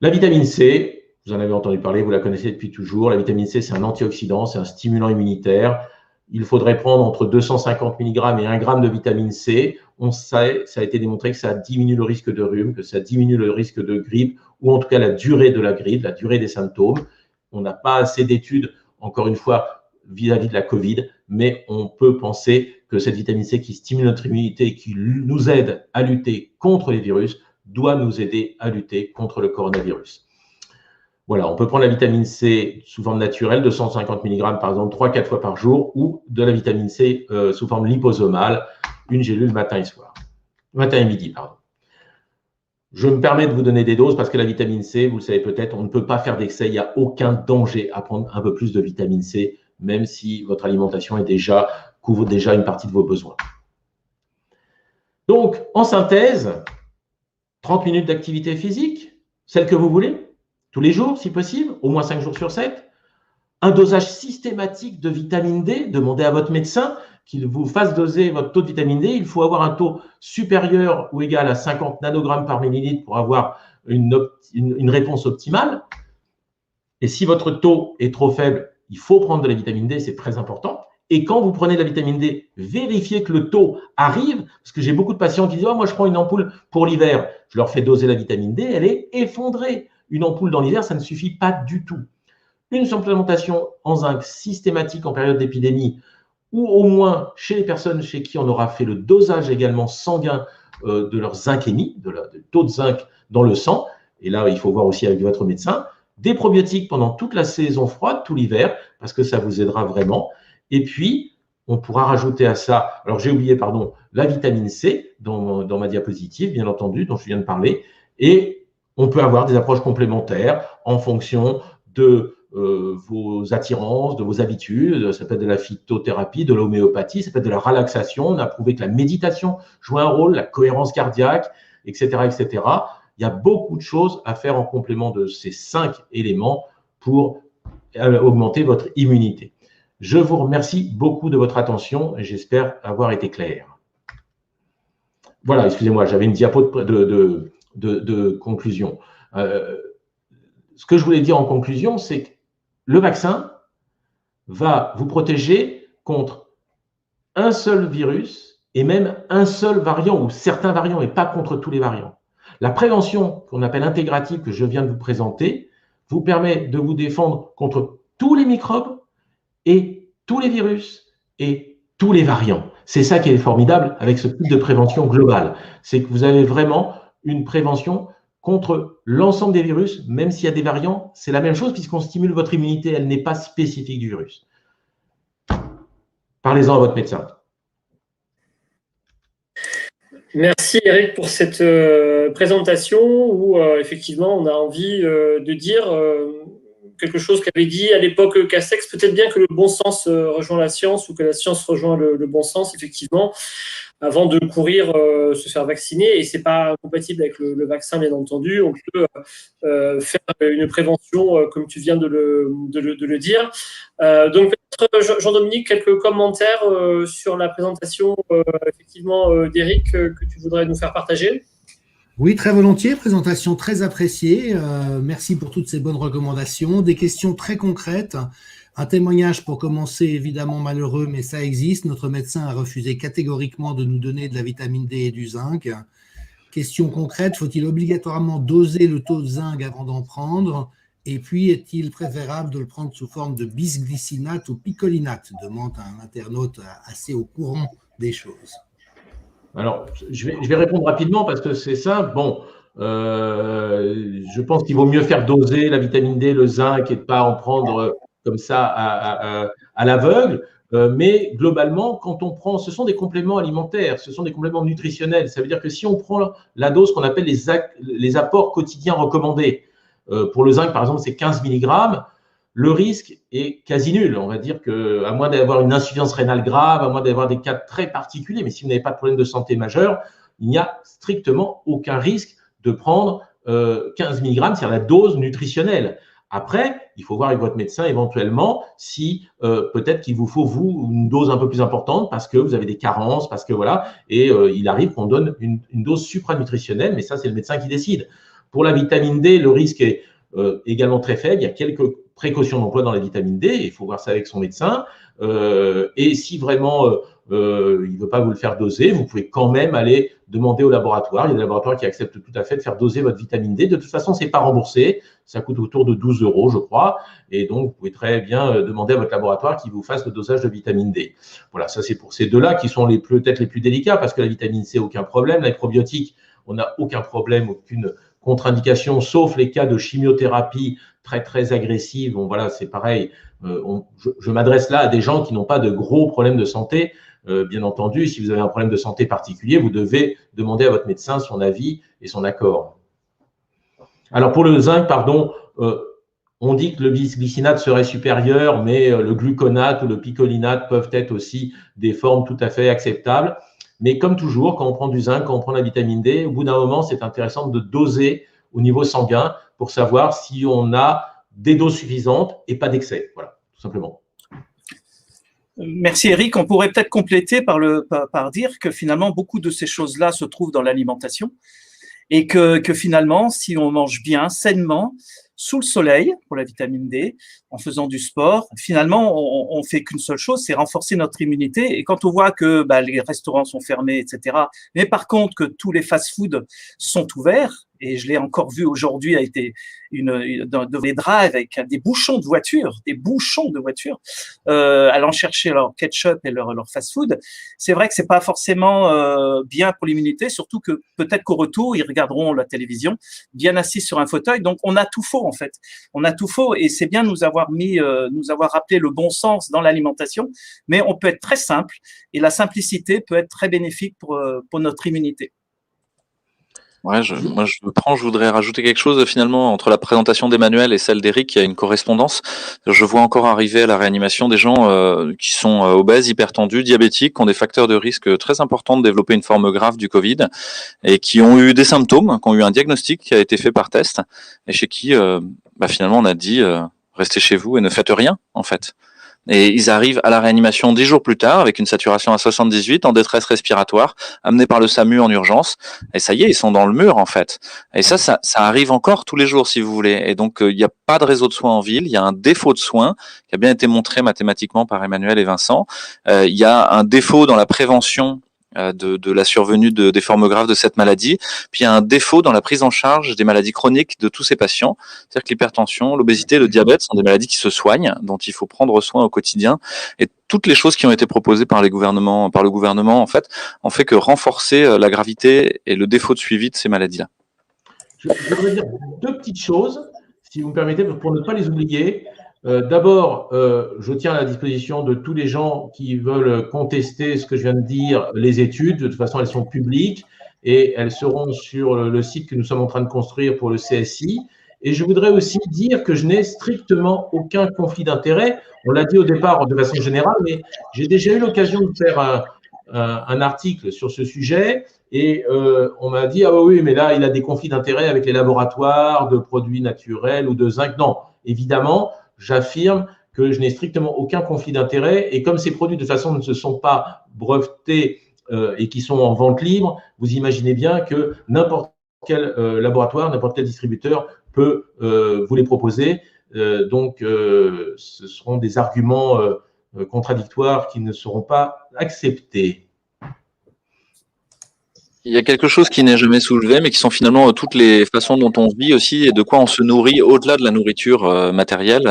La vitamine C, vous en avez entendu parler, vous la connaissez depuis toujours. La vitamine C, c'est un antioxydant, c'est un stimulant immunitaire. Il faudrait prendre entre 250 mg et 1 g de vitamine C. On sait, ça a été démontré que ça diminue le risque de rhume, que ça diminue le risque de grippe, ou en tout cas la durée de la grippe, la durée des symptômes. On n'a pas assez d'études, encore une fois, vis-à-vis de la Covid, mais on peut penser que cette vitamine C qui stimule notre immunité et qui nous aide à lutter contre les virus, doit nous aider à lutter contre le coronavirus. Voilà, on peut prendre la vitamine C sous forme naturelle, 250 mg par exemple, 3-4 fois par jour, ou de la vitamine C sous forme liposomale, une gélule matin et soir. Matin et midi, pardon. Je me permets de vous donner des doses parce que la vitamine C, vous le savez peut-être, on ne peut pas faire d'excès, il n'y a aucun danger à prendre un peu plus de vitamine C, même si votre alimentation couvre déjà une partie de vos besoins. Donc, en synthèse, 30 minutes d'activité physique, celle que vous voulez, tous les jours si possible, au moins 5 jours sur 7. Un dosage systématique de vitamine D, demandez à votre médecin qu'il vous fasse doser votre taux de vitamine D. Il faut avoir un taux supérieur ou égal à 50 nanogrammes par millilitre pour avoir une réponse optimale. Et si votre taux est trop faible, il faut prendre de la vitamine D, c'est très important. Et quand vous prenez de la vitamine D, vérifiez que le taux arrive, parce que j'ai beaucoup de patients qui disent « Oh, moi, je prends une ampoule pour l'hiver. » Je leur fais doser la vitamine D, elle est effondrée. Une ampoule dans l'hiver, ça ne suffit pas du tout. Une supplémentation en zinc systématique en période d'épidémie, ou au moins chez les personnes chez qui on aura fait le dosage également sanguin de leur zincémie, de taux de zinc dans le sang. Et là, il faut voir aussi avec votre médecin. Des probiotiques pendant toute la saison froide, tout l'hiver, parce que ça vous aidera vraiment. Et puis, on pourra rajouter à ça, alors j'ai oublié, pardon, la vitamine C dans ma diapositive, bien entendu, dont je viens de parler. Et on peut avoir des approches complémentaires en fonction de vos attirances, de vos habitudes. Ça peut être de la phytothérapie, de l'homéopathie, ça peut être de la relaxation. On a prouvé que la méditation joue un rôle, la cohérence cardiaque, etc., etc. Il y a beaucoup de choses à faire en complément de ces 5 éléments pour augmenter votre immunité. Je vous remercie beaucoup de votre attention et j'espère avoir été clair. Voilà, excusez-moi, j'avais une diapo de conclusion. Ce que je voulais dire en conclusion, c'est que le vaccin va vous protéger contre un seul virus et même un seul variant ou certains variants et pas contre tous les variants. La prévention qu'on appelle intégrative que je viens de vous présenter vous permet de vous défendre contre tous les microbes et tous les virus et tous les variants. C'est ça qui est formidable avec ce type de prévention globale. C'est que vous avez vraiment une prévention contre l'ensemble des virus, même s'il y a des variants, c'est la même chose puisqu'on stimule votre immunité, elle n'est pas spécifique du virus. Parlez-en à votre médecin. Merci Eric pour cette présentation où effectivement on a envie de dire quelque chose qu'avait dit à l'époque Castex, peut-être bien que le bon sens rejoint la science ou que la science rejoint le bon sens, effectivement, avant de courir se faire vacciner. Et ce n'est pas compatible avec le vaccin, bien entendu. On peut faire une prévention, comme tu viens de le dire. Donc, peut-être, Jean-Dominique, quelques commentaires sur la présentation, effectivement, d'Eric, que tu voudrais nous faire partager? Oui, très volontiers. Présentation très appréciée. Merci pour toutes ces bonnes recommandations. Des questions très concrètes. Un témoignage pour commencer, évidemment malheureux, mais ça existe. Notre médecin a refusé catégoriquement de nous donner de la vitamine D et du zinc. Question concrète, faut-il obligatoirement doser le taux de zinc avant d'en prendre? Et puis, est-il préférable de le prendre sous forme de bisglycinate ou picolinate? Demande un internaute assez au courant des choses. Alors, je vais répondre rapidement parce que c'est simple. Bon, je pense qu'il vaut mieux faire doser la vitamine D, le zinc et de ne pas en prendre comme ça à l'aveugle. Mais globalement, quand on prend, ce sont des compléments alimentaires, ce sont des compléments nutritionnels. Ça veut dire que si on prend la dose qu'on appelle les apports quotidiens recommandés, pour le zinc, par exemple, c'est 15 mg, le risque est quasi nul. On va dire qu'à moins d'avoir une insuffisance rénale grave, à moins d'avoir des cas très particuliers, mais si vous n'avez pas de problème de santé majeur, il n'y a strictement aucun risque de prendre 15 mg, c'est-à-dire la dose nutritionnelle. Après, il faut voir avec votre médecin éventuellement si peut-être qu'il vous faut, vous, une dose un peu plus importante parce que vous avez des carences, parce que voilà, et il arrive qu'on donne une dose supranutritionnelle, mais ça, c'est le médecin qui décide. Pour la vitamine D, le risque est également très faible. Il y a quelques précautions d'emploi dans la vitamine D, il faut voir ça avec son médecin. Et si vraiment il ne veut pas vous le faire doser, vous pouvez quand même aller demander au laboratoire. Il y a des laboratoires qui acceptent tout à fait de faire doser votre vitamine D. De toute façon, ce n'est pas remboursé. Ça coûte autour de 12 €, je crois. Et donc, vous pouvez très bien demander à votre laboratoire qu'il vous fasse le dosage de vitamine D. Voilà, ça c'est pour ces deux-là qui sont peut-être les plus délicats parce que la vitamine C, aucun problème. Les probiotiques, on n'a aucun problème, aucune contre-indication, sauf les cas de chimiothérapie très, très agressive. Bon, voilà, c'est pareil. Je m'adresse là à des gens qui n'ont pas de gros problèmes de santé. Bien entendu, si vous avez un problème de santé particulier, vous devez demander à votre médecin son avis et son accord. Alors, pour le zinc, pardon, on dit que le bisglycinate serait supérieur, mais le gluconate ou le picolinate peuvent être aussi des formes tout à fait acceptables. Mais comme toujours, quand on prend du zinc, quand on prend de la vitamine D, au bout d'un moment, c'est intéressant de doser au niveau sanguin pour savoir si on a des doses suffisantes et pas d'excès. Voilà, tout simplement. Merci Eric. On pourrait peut-être compléter par dire que finalement, beaucoup de ces choses-là se trouvent dans l'alimentation et que finalement, si on mange bien, sainement, sous le soleil pour la vitamine D, en faisant du sport, finalement, on fait qu'une seule chose, c'est renforcer notre immunité. Et quand on voit que les restaurants sont fermés, etc., mais par contre que tous les fast-foods sont ouverts, et je l'ai encore vu aujourd'hui, a été dans des drives avec des bouchons de voitures, allant chercher leur ketchup et leur fast-food. C'est vrai que c'est pas forcément bien pour l'immunité, surtout que peut-être qu'au retour, ils regarderont la télévision bien assis sur un fauteuil. Donc, on a tout faux, en fait. On a tout faux et c'est bien de nous avoir rappelé le bon sens dans l'alimentation, mais on peut être très simple et la simplicité peut être très bénéfique pour notre immunité. Ouais, je voudrais rajouter quelque chose finalement entre la présentation d'Emmanuel et celle d'Eric, il y a une correspondance. Je vois encore arriver à la réanimation des gens qui sont obèses, hypertendus, diabétiques, qui ont des facteurs de risque très importants de développer une forme grave du Covid et qui ont eu des symptômes, qui ont eu un diagnostic qui a été fait par test et chez qui finalement on a dit restez chez vous et ne faites rien en fait. Et ils arrivent à la réanimation 10 jours plus tard avec une saturation à 78 en détresse respiratoire, amenés par le SAMU en urgence. Et ça y est, ils sont dans le mur en fait. Et ça arrive encore tous les jours si vous voulez. Et donc il n'y a pas de réseau de soins en ville, il y a un défaut de soins qui a bien été montré mathématiquement par Emmanuel et Vincent. Il y a un défaut dans la prévention de la survenue des formes graves de cette maladie. Puis il y a un défaut dans la prise en charge des maladies chroniques de tous ces patients. C'est-à-dire que l'hypertension, l'obésité, le diabète sont des maladies qui se soignent, dont il faut prendre soin au quotidien. Et toutes les choses qui ont été proposées par le gouvernement, en fait, ont fait que renforcer la gravité et le défaut de suivi de ces maladies-là. Je voudrais dire deux petites choses, si vous me permettez, pour ne pas les oublier. D'abord, je tiens à la disposition de tous les gens qui veulent contester ce que je viens de dire, les études. De toute façon, elles sont publiques et elles seront sur le site que nous sommes en train de construire pour le CSI. Et je voudrais aussi dire que je n'ai strictement aucun conflit d'intérêt. On l'a dit au départ de façon générale, mais j'ai déjà eu l'occasion de faire un article sur ce sujet et on m'a dit « Ah oui, mais là, il a des conflits d'intérêt avec les laboratoires de produits naturels ou de zinc. » Non, évidemment, j'affirme que je n'ai strictement aucun conflit d'intérêt et comme ces produits de toute façon ne se sont pas brevetés et qui sont en vente libre, vous imaginez bien que n'importe quel laboratoire, n'importe quel distributeur peut vous les proposer. Donc, ce seront des arguments contradictoires qui ne seront pas acceptés. Il y a quelque chose qui n'est jamais soulevé, mais qui sont finalement toutes les façons dont on vit aussi et de quoi on se nourrit au-delà de la nourriture matérielle.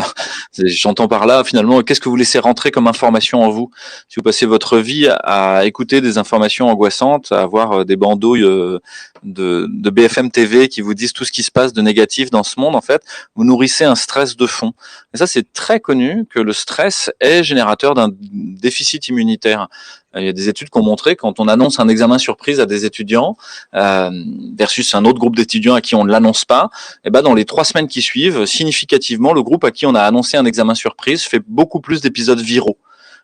J'entends par là, finalement, qu'est-ce que vous laissez rentrer comme information en vous? Si vous passez votre vie à écouter des informations angoissantes, à avoir des bandeaux de BFM TV qui vous disent tout ce qui se passe de négatif dans ce monde, en fait, vous nourrissez un stress de fond. Et ça, c'est très connu que le stress est générateur d'un déficit immunitaire. Il y a des études qui ont montré quand on annonce un examen surprise à des étudiants versus un autre groupe d'étudiants à qui on ne l'annonce pas, et dans les 3 semaines qui suivent, significativement, le groupe à qui on a annoncé un examen surprise fait beaucoup plus d'épisodes viraux.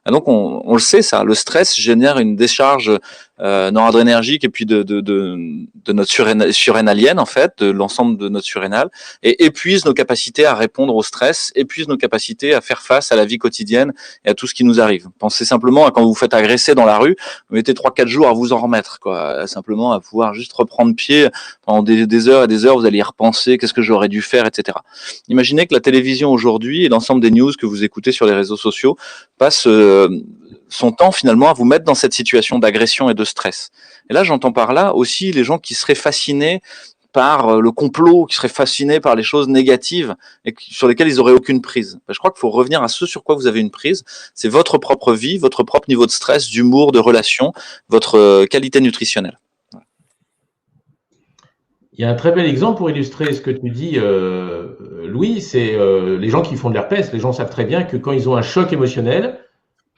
Et donc on le sait ça, le stress génère une décharge noradrénergique et puis de notre surrénalienne en fait, de l'ensemble de notre surrénal, et épuise nos capacités à répondre au stress, épuise nos capacités à faire face à la vie quotidienne et à tout ce qui nous arrive. Pensez simplement à quand vous vous faites agresser dans la rue, vous mettez 3-4 jours à vous en remettre, quoi, simplement à pouvoir juste reprendre pied pendant des heures et des heures, vous allez y repenser, qu'est-ce que j'aurais dû faire, etc. Imaginez que la télévision aujourd'hui et l'ensemble des news que vous écoutez sur les réseaux sociaux passe son temps finalement à vous mettre dans cette situation d'agression et de stress. Et là, j'entends par là aussi les gens qui seraient fascinés par le complot, qui seraient fascinés par les choses négatives et sur lesquelles ils n'auraient aucune prise. Je crois qu'il faut revenir à ce sur quoi vous avez une prise. C'est votre propre vie, votre propre niveau de stress, d'humour, de relation, votre qualité nutritionnelle. Il y a un très bel exemple pour illustrer ce que tu dis, Louis, c'est les gens qui font de l'herpès. Les gens savent très bien que quand ils ont un choc émotionnel,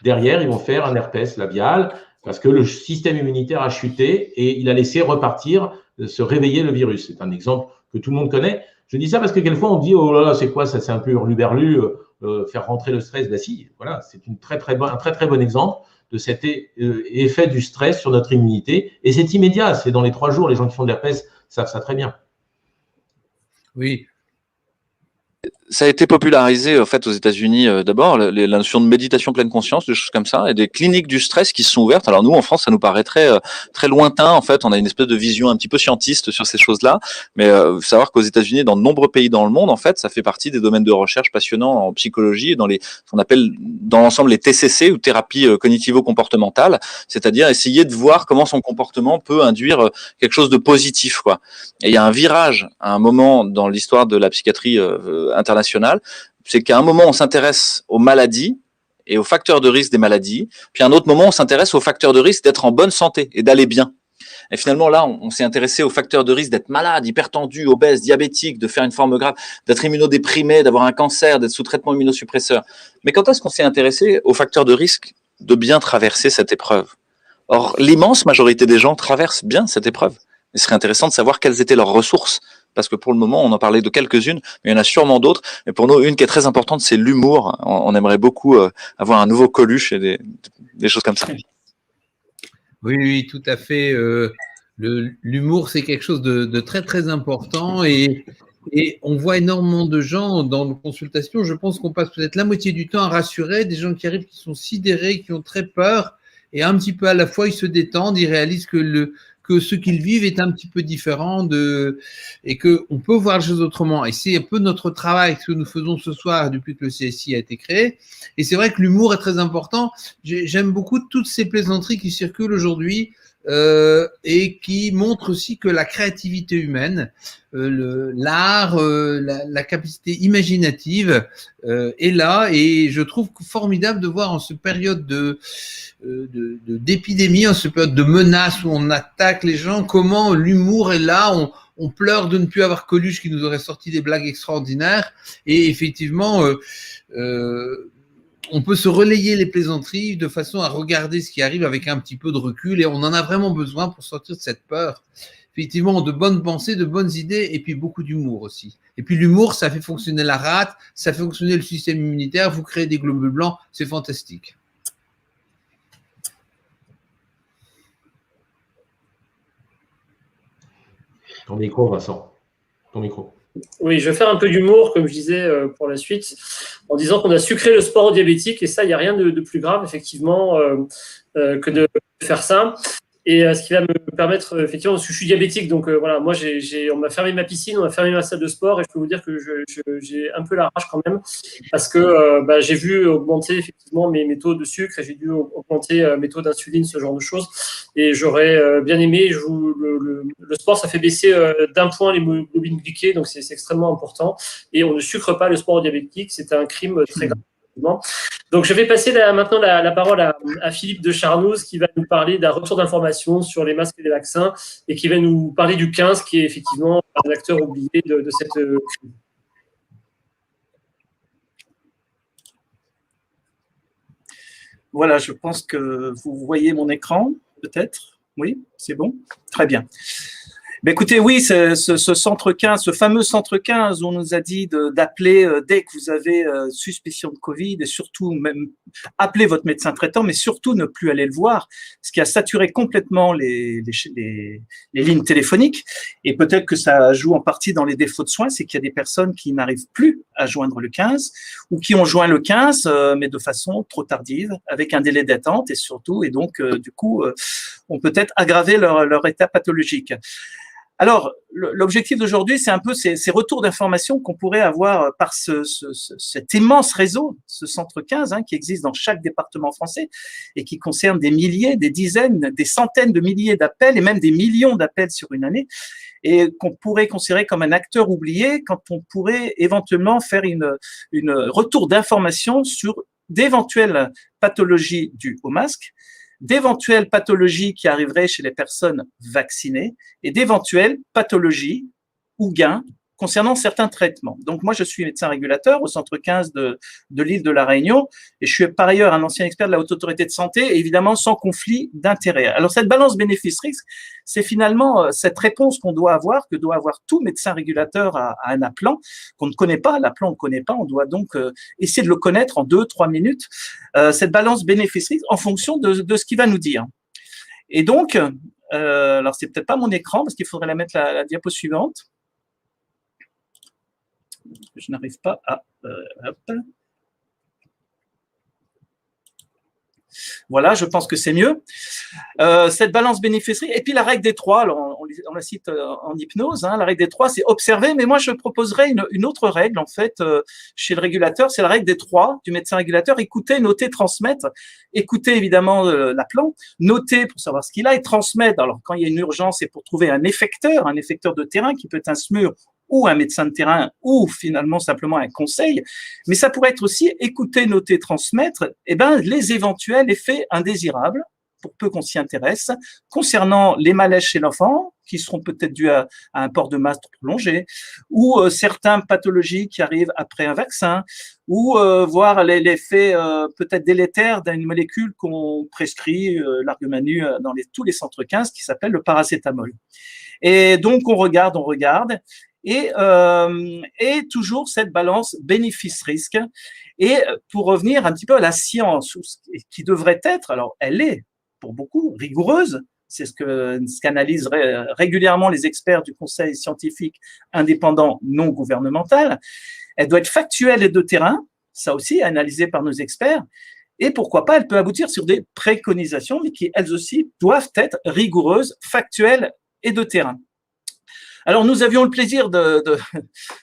derrière, ils vont faire un herpès labial parce que le système immunitaire a chuté et il a laissé repartir, se réveiller le virus. C'est un exemple que tout le monde connaît. Je dis ça parce que quelquefois, on dit « Oh là là, c'est quoi ça? C'est un peu hurluberlu, faire rentrer le stress. » Ben si, voilà, c'est un très très bon exemple de cet effet du stress sur notre immunité. Et c'est immédiat, c'est dans les 3 jours. Les gens qui font de l'herpès savent ça très bien. Oui. Ça a été popularisé en fait aux États-Unis d'abord, la notion de méditation pleine conscience, des choses comme ça, et des cliniques du stress qui se sont ouvertes. Alors nous en France, ça nous paraît très lointain en fait. On a une espèce de vision un petit peu scientiste sur ces choses-là, mais faut savoir qu'aux États-Unis, dans de nombreux pays dans le monde, en fait, ça fait partie des domaines de recherche passionnants en psychologie et dans ce qu'on appelle dans l'ensemble les TCC ou thérapies cognitivo-comportementales, c'est-à-dire essayer de voir comment son comportement peut induire quelque chose de positif, quoi. Et il y a un virage à un moment dans l'histoire de la psychiatrie internationale, c'est qu'à un moment on s'intéresse aux maladies et aux facteurs de risque des maladies, puis à un autre moment on s'intéresse aux facteurs de risque d'être en bonne santé et d'aller bien. Et finalement là on s'est intéressé aux facteurs de risque d'être malade, hypertendu, obèse, diabétique, de faire une forme grave, d'être immunodéprimé, d'avoir un cancer, d'être sous traitement immunosuppresseur. Mais quand est-ce qu'on s'est intéressé aux facteurs de risque de bien traverser cette épreuve? Or l'immense majorité des gens traversent bien cette épreuve. Il serait intéressant de savoir quelles étaient leurs ressources. Parce que pour le moment, on en parlait de quelques-unes, mais il y en a sûrement d'autres. Et pour nous, une qui est très importante, c'est l'humour. On aimerait beaucoup avoir un nouveau Coluche et des choses comme ça. Oui, tout à fait. L'humour, c'est quelque chose de très, très important. Et on voit énormément de gens dans nos consultations. Je pense qu'on passe peut-être la moitié du temps à rassurer des gens qui arrivent, qui sont sidérés, qui ont très peur. Et un petit peu à la fois, ils se détendent, ils réalisent que ce qu'ils vivent est un petit peu différent et qu'on peut voir les choses autrement. Et c'est un peu notre travail, ce que nous faisons ce soir depuis que le CSI a été créé. Et c'est vrai que l'humour est très important. J'aime beaucoup toutes ces plaisanteries qui circulent aujourd'hui et qui montrent aussi que la créativité humaine, l'art, la capacité imaginative est là. Et je trouve formidable de voir en cette période d'épidémie, en cette période de menace où on attaque les gens, comment l'humour est là. On pleure de ne plus avoir Coluche qui nous aurait sorti des blagues extraordinaires. Et effectivement, on peut se relayer les plaisanteries de façon à regarder ce qui arrive avec un petit peu de recul, et on en a vraiment besoin pour sortir de cette peur. Effectivement, de bonnes pensées, de bonnes idées, et puis beaucoup d'humour aussi. Et puis l'humour, ça fait fonctionner la rate, ça fait fonctionner le système immunitaire, vous créez des globules blancs, c'est fantastique. Ton micro, Vincent. Ton micro. Oui, je vais faire un peu d'humour, comme je disais, pour la suite, en disant qu'on a sucré le sport aux diabétiques, et ça, il n'y a rien de plus grave, effectivement, que de faire ça. Et ce qui va me permettre, effectivement, parce que je suis diabétique, donc voilà, moi, on m'a fermé ma piscine, on m'a fermé ma salle de sport, et je peux vous dire que j'ai un peu la rage quand même, parce que j'ai vu augmenter effectivement mes taux de sucre, et j'ai dû augmenter mes taux d'insuline, ce genre de choses. Et j'aurais bien aimé, le sport, ça fait baisser d'1 point l'hémoglobine glyquée, donc c'est extrêmement important. Et on ne sucre pas le sport aux diabétiques, c'est un crime très grave. Donc, je vais passer maintenant la parole à Philippe de Charnoz, qui va nous parler d'un retour d'information sur les masques et les vaccins, et qui va nous parler du 15, qui est effectivement un acteur oublié de cette crise. Voilà, je pense que vous voyez mon écran, peut-être. Oui, c'est bon. Très bien. Ben écoutez, oui, ce centre 15, ce fameux centre 15, on nous a dit d'appeler dès que vous avez suspicion de Covid, et surtout même appeler votre médecin traitant, mais surtout ne plus aller le voir, ce qui a saturé complètement les lignes téléphoniques. Et peut-être que ça joue en partie dans les défauts de soins, c'est qu'il y a des personnes qui n'arrivent plus à joindre le 15 ou qui ont joint le 15, mais de façon trop tardive, avec un délai d'attente, et surtout, et donc du coup, ont peut-être aggravé leur état pathologique. Alors, l'objectif d'aujourd'hui, c'est un peu ces retours d'informations qu'on pourrait avoir par cet immense réseau, ce centre 15, qui existe dans chaque département français et qui concerne des milliers, des dizaines, des centaines de milliers d'appels et même des millions d'appels sur une année, et qu'on pourrait considérer comme un acteur oublié quand on pourrait éventuellement faire une retour d'informations sur d'éventuelles pathologies dues au masque, d'éventuelles pathologies qui arriveraient chez les personnes vaccinées et d'éventuelles pathologies ou gains concernant certains traitements. Donc, moi, je suis médecin régulateur au centre 15 de l'île de la Réunion et je suis par ailleurs un ancien expert de la Haute Autorité de Santé, évidemment sans conflit d'intérêt. Alors, cette balance bénéfice-risque, c'est finalement cette réponse qu'on doit avoir, que doit avoir tout médecin régulateur à un appelant qu'on ne connaît pas. L'appelant, on ne connaît pas. On doit donc essayer de le connaître en 2-3 minutes. Cette balance bénéfice-risque en fonction de ce qu'il va nous dire. Et donc, alors c'est peut-être pas mon écran parce qu'il faudrait la mettre la diapo suivante. Je n'arrive pas à… hop. Voilà, je pense que c'est mieux. Cette balance bénéfice-risque. Et puis la règle des 3, alors on la cite en hypnose, hein, la règle des 3, c'est observer, mais moi je proposerais une autre règle, en fait, chez le régulateur, c'est la règle des 3 du médecin régulateur, écouter, noter, transmettre. Écouter évidemment l'appelant, noter pour savoir ce qu'il a et transmettre. Alors quand il y a une urgence, c'est pour trouver un effecteur de terrain qui peut être un SMUR ou un médecin de terrain, ou finalement simplement un conseil, mais ça pourrait être aussi écouter, noter, transmettre, les éventuels effets indésirables, pour peu qu'on s'y intéresse, concernant les malaises chez l'enfant, qui seront peut-être dus à un port de masque prolongé, ou certaines pathologies qui arrivent après un vaccin, ou voir l'effet peut-être délétère d'une molécule qu'on prescrit, l'argumanu, dans tous les centres 15, qui s'appelle le paracétamol. Et donc, on regarde, et toujours cette balance bénéfice-risque. Et pour revenir un petit peu à la science, qui devrait être, alors elle est pour beaucoup rigoureuse, c'est ce qu'analysent régulièrement les experts du Conseil scientifique indépendant non gouvernemental, elle doit être factuelle et de terrain, ça aussi analysé par nos experts, et pourquoi pas, elle peut aboutir sur des préconisations, mais qui elles aussi doivent être rigoureuses, factuelles et de terrain. Alors, nous avions le plaisir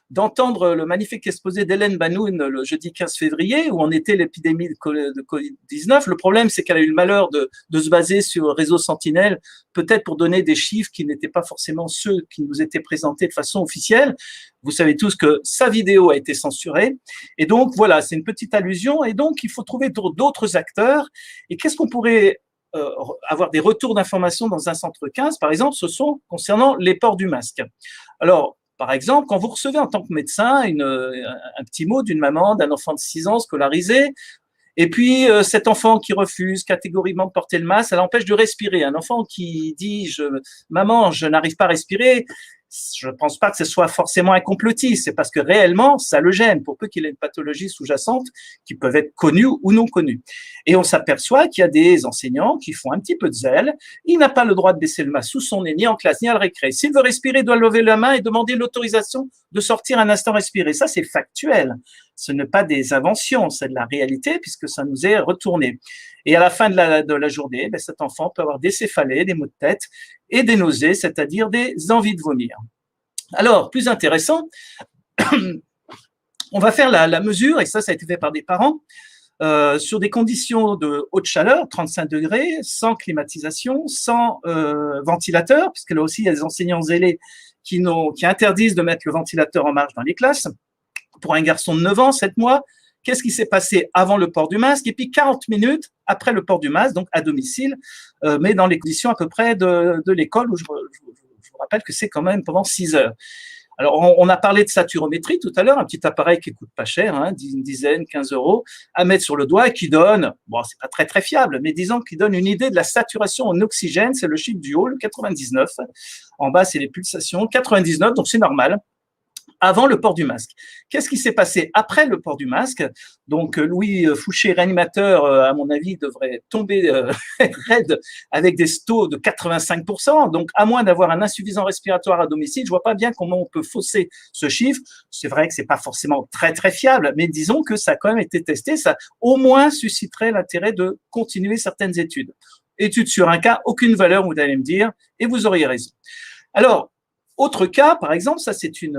d'entendre le magnifique exposé d'Hélène Banoun le jeudi 15 février, où en était l'épidémie de Covid-19. Le problème, c'est qu'elle a eu le malheur de se baser sur le réseau Sentinelle, peut-être pour donner des chiffres qui n'étaient pas forcément ceux qui nous étaient présentés de façon officielle. Vous savez tous que sa vidéo a été censurée. Et donc, voilà, c'est une petite allusion. Et donc, il faut trouver d'autres acteurs. Et qu'est-ce qu'on pourrait avoir des retours d'informations dans un centre 15, par exemple, ce sont concernant les ports du masque. Alors, par exemple, quand vous recevez en tant que médecin un petit mot d'une maman, d'un enfant de 6 ans scolarisé, et puis cet enfant qui refuse catégoriquement de porter le masque, ça l'empêche de respirer. Un enfant qui dit « Maman, je n'arrive pas à respirer », je ne pense pas que ce soit forcément un complotiste, c'est parce que réellement, ça le gêne, pour peu qu'il ait une pathologie sous-jacente qui peuvent être connues ou non connues. Et on s'aperçoit qu'il y a des enseignants qui font un petit peu de zèle, il n'a pas le droit de baisser le masque sous son nez, ni en classe, ni à la récré. S'il veut respirer, il doit lever la main et demander l'autorisation de sortir un instant respirer. Ça, c'est factuel. Ce n'est pas des inventions, c'est de la réalité puisque ça nous est retourné. Et à la fin de la journée, cet enfant peut avoir des céphalées, des maux de tête et des nausées, c'est-à-dire des envies de vomir. Alors, plus intéressant, on va faire la mesure, et ça a été fait par des parents, sur des conditions de haute chaleur, 35 degrés, sans climatisation, sans ventilateur, puisque là aussi, il y a des enseignants zélés qui interdisent de mettre le ventilateur en marche dans les classes. Pour un garçon de 9 ans, 7 mois, qu'est-ce qui s'est passé avant le port du masque et puis 40 minutes après le port du masque, donc à domicile, mais dans les conditions à peu près de l'école où je vous rappelle que c'est quand même pendant 6 heures. Alors, on a parlé de saturométrie tout à l'heure, un petit appareil qui coûte pas cher, hein, une dizaine, 15 € à mettre sur le doigt et qui donne, bon, c'est pas très fiable, mais disons qu'il donne une idée de la saturation en oxygène, c'est le chiffre du haut, le 99. En bas, c'est les pulsations, 99, donc c'est normal. Avant le port du masque. Qu'est-ce qui s'est passé après le port du masque? Donc, Louis Fouché, réanimateur, à mon avis, devrait tomber raide avec des taux de 85%. Donc, à moins d'avoir un insuffisant respiratoire à domicile, je vois pas bien comment on peut fausser ce chiffre. C'est vrai que c'est pas forcément très fiable, mais disons que ça a quand même été testé. Ça au moins susciterait l'intérêt de continuer certaines études. Études sur un cas, aucune valeur, vous allez me dire, et vous auriez raison. Alors, autre cas, par exemple, ça c'est une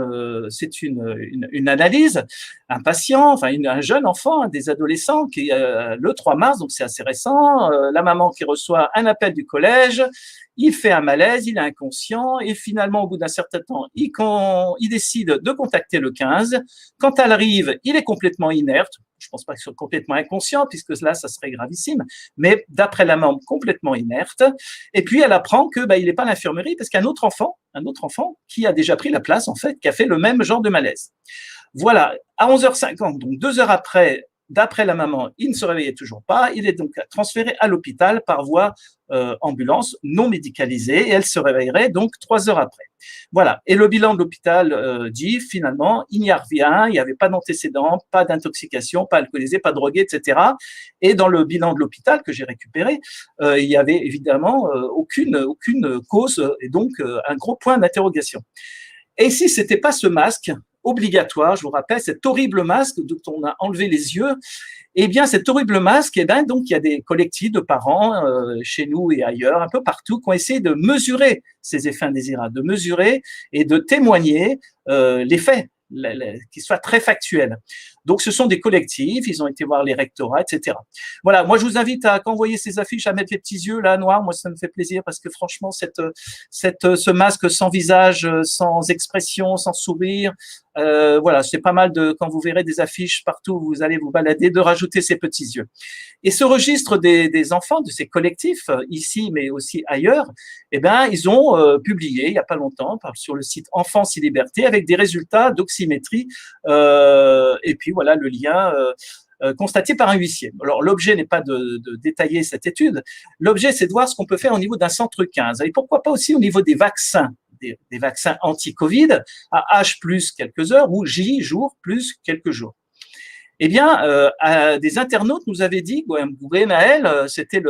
analyse, un patient, enfin un jeune enfant, des adolescents qui le 3 mars, donc c'est assez récent, la maman qui reçoit un appel du collège, il fait un malaise, il est inconscient et finalement au bout d'un certain temps, il décide de contacter le 15. Quand elle arrive, il est complètement inerte. je pense pas qu'ils soient complètement inconscients, puisque là, ça serait gravissime, mais d'après la maman, complètement inerte. Et puis, elle apprend que il n'est pas à l'infirmerie parce qu'il y a un autre enfant qui a déjà pris la place, en fait, qui a fait le même genre de malaise. Voilà, à 11h50, donc 2 heures après, d'après la maman, il ne se réveillait toujours pas. Il est donc transféré à l'hôpital par voie ambulance non médicalisée et elle se réveillerait donc 3 heures après. Voilà. Et le bilan de l'hôpital dit finalement, il n'y a rien, il n'y avait pas d'antécédents, pas d'intoxication, pas alcoolisé, pas drogué, etc. Et dans le bilan de l'hôpital que j'ai récupéré, il y avait évidemment aucune cause et donc un gros point d'interrogation. Et si c'était pas ce masque obligatoire, je vous rappelle, cet horrible masque dont on a enlevé les yeux, eh bien, cet horrible masque, donc, il y a des collectifs de parents chez nous et ailleurs, un peu partout, qui ont essayé de mesurer ces effets indésirables, de mesurer et de témoigner les faits, qui soient très factuels. Donc, ce sont des collectifs, ils ont été voir les rectorats, etc. Voilà, moi, je vous invite à, quand vous voyez ces affiches, à mettre les petits yeux là, noirs. Moi, ça me fait plaisir parce que franchement, ce masque sans visage, sans expression, sans sourire, voilà, c'est pas mal de, quand vous verrez des affiches partout où vous allez vous balader, de rajouter ces petits yeux. Et ce registre des enfants, de ces collectifs, ici, mais aussi ailleurs, eh ben, ils ont publié, il y a pas longtemps, sur le site Enfance et Liberté, avec des résultats d'oxymétrie, et puis voilà, le lien constaté par un huissier. Alors, l'objet n'est pas de détailler cette étude. L'objet, c'est de voir ce qu'on peut faire au niveau d'un centre 15. Et pourquoi pas aussi au niveau des vaccins, des vaccins anti-Covid, à H plus quelques heures ou J jours plus quelques jours. Eh bien, des internautes nous avaient dit, Gwenaël, c'était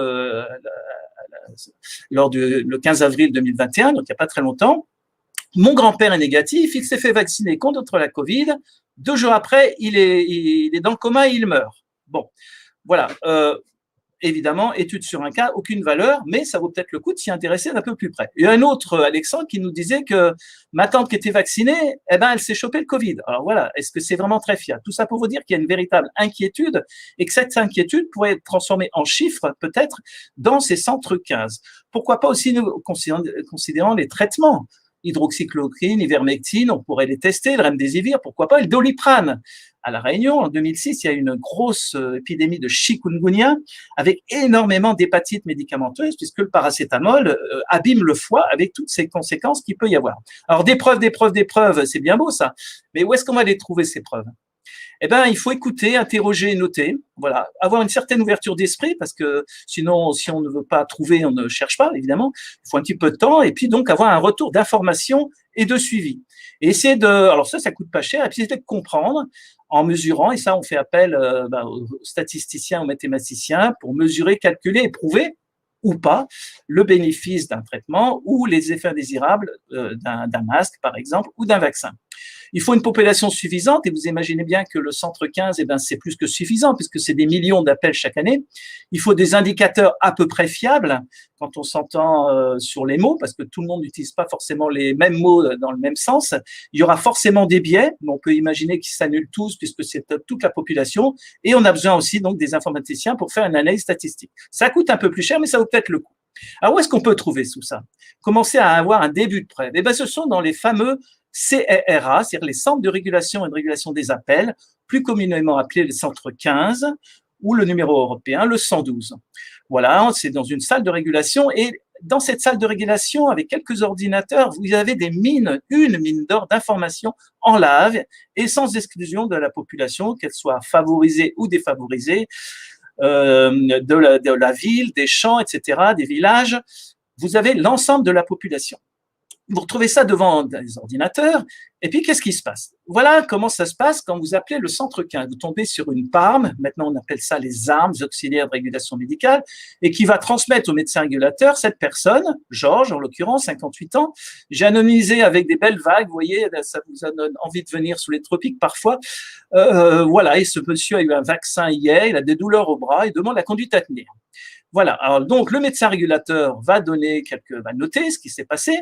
lors le 15 avril 2021, donc il n'y a pas très longtemps, mon grand-père est négatif, il s'est fait vacciner contre la Covid. 2 jours après, il est dans le coma et il meurt. Bon, voilà. Évidemment, étude sur un cas, aucune valeur, mais ça vaut peut-être le coup de s'y intéresser d'un peu plus près. Il y a un autre, Alexandre, qui nous disait que ma tante qui était vaccinée, eh ben, elle s'est chopé le Covid. Alors voilà, est-ce que c'est vraiment très fiable? Tout ça pour vous dire qu'il y a une véritable inquiétude et que cette inquiétude pourrait être transformée en chiffres, peut-être, dans ces centres 15. Pourquoi pas aussi, nous, considérant les traitements? Hydroxychloroquine, ivermectine, on pourrait les tester, le remdesivir, pourquoi pas, le doliprane. À La Réunion, en 2006, il y a eu une grosse épidémie de chikungunya avec énormément d'hépatites médicamenteuses puisque le paracétamol abîme le foie avec toutes ces conséquences qu'il peut y avoir. Alors, des preuves, c'est bien beau ça, mais où est-ce qu'on va les trouver ces preuves? Eh ben, il faut écouter, interroger, noter, voilà, avoir une certaine ouverture d'esprit parce que sinon, si on ne veut pas trouver, on ne cherche pas, évidemment. Il faut un petit peu de temps et puis donc avoir un retour d'information et de suivi. Et essayer alors ça coûte pas cher, et puis essayer de comprendre en mesurant, et ça, on fait appel aux statisticiens, aux mathématiciens pour mesurer, calculer et prouver ou pas le bénéfice d'un traitement ou les effets indésirables d'un masque, par exemple, ou d'un vaccin. Il faut une population suffisante et vous imaginez bien que le centre 15, eh ben, c'est plus que suffisant puisque c'est des millions d'appels chaque année. Il faut des indicateurs à peu près fiables quand on s'entend sur les mots parce que tout le monde n'utilise pas forcément les mêmes mots dans le même sens. Il y aura forcément des biais, mais on peut imaginer qu'ils s'annulent tous puisque c'est toute la population et on a besoin aussi donc des informaticiens pour faire une analyse statistique. Ça coûte un peu plus cher, mais ça vaut peut-être le coup. Alors, où est-ce qu'on peut trouver tout ça? Commencer à avoir un début de preuve. Eh ben, ce sont dans les fameux CRA, c'est-à-dire les centres de régulation et de régulation des appels, plus communément appelés les centres 15, ou le numéro européen, le 112. Voilà, c'est dans une salle de régulation, et dans cette salle de régulation, avec quelques ordinateurs, vous avez une mine d'or d'informations en live, et sans exclusion de la population, qu'elle soit favorisée ou défavorisée, de la ville, des champs, etc., des villages. Vous avez l'ensemble de la population. Vous retrouvez ça devant des ordinateurs, et puis qu'est-ce qui se passe? Voilà comment ça se passe quand vous appelez le centre 15. Vous tombez sur une PARM, maintenant on appelle ça les armes auxiliaires de régulation médicale, et qui va transmettre au médecin régulateur cette personne, Georges en l'occurrence, 58 ans. J'ai anonymisé avec des belles vagues, vous voyez, ça vous donne envie de venir sous les tropiques parfois. Voilà, et ce monsieur a eu un vaccin hier, il a des douleurs au bras, il demande la conduite à tenir. Voilà, alors donc le médecin régulateur va noter ce qui s'est passé.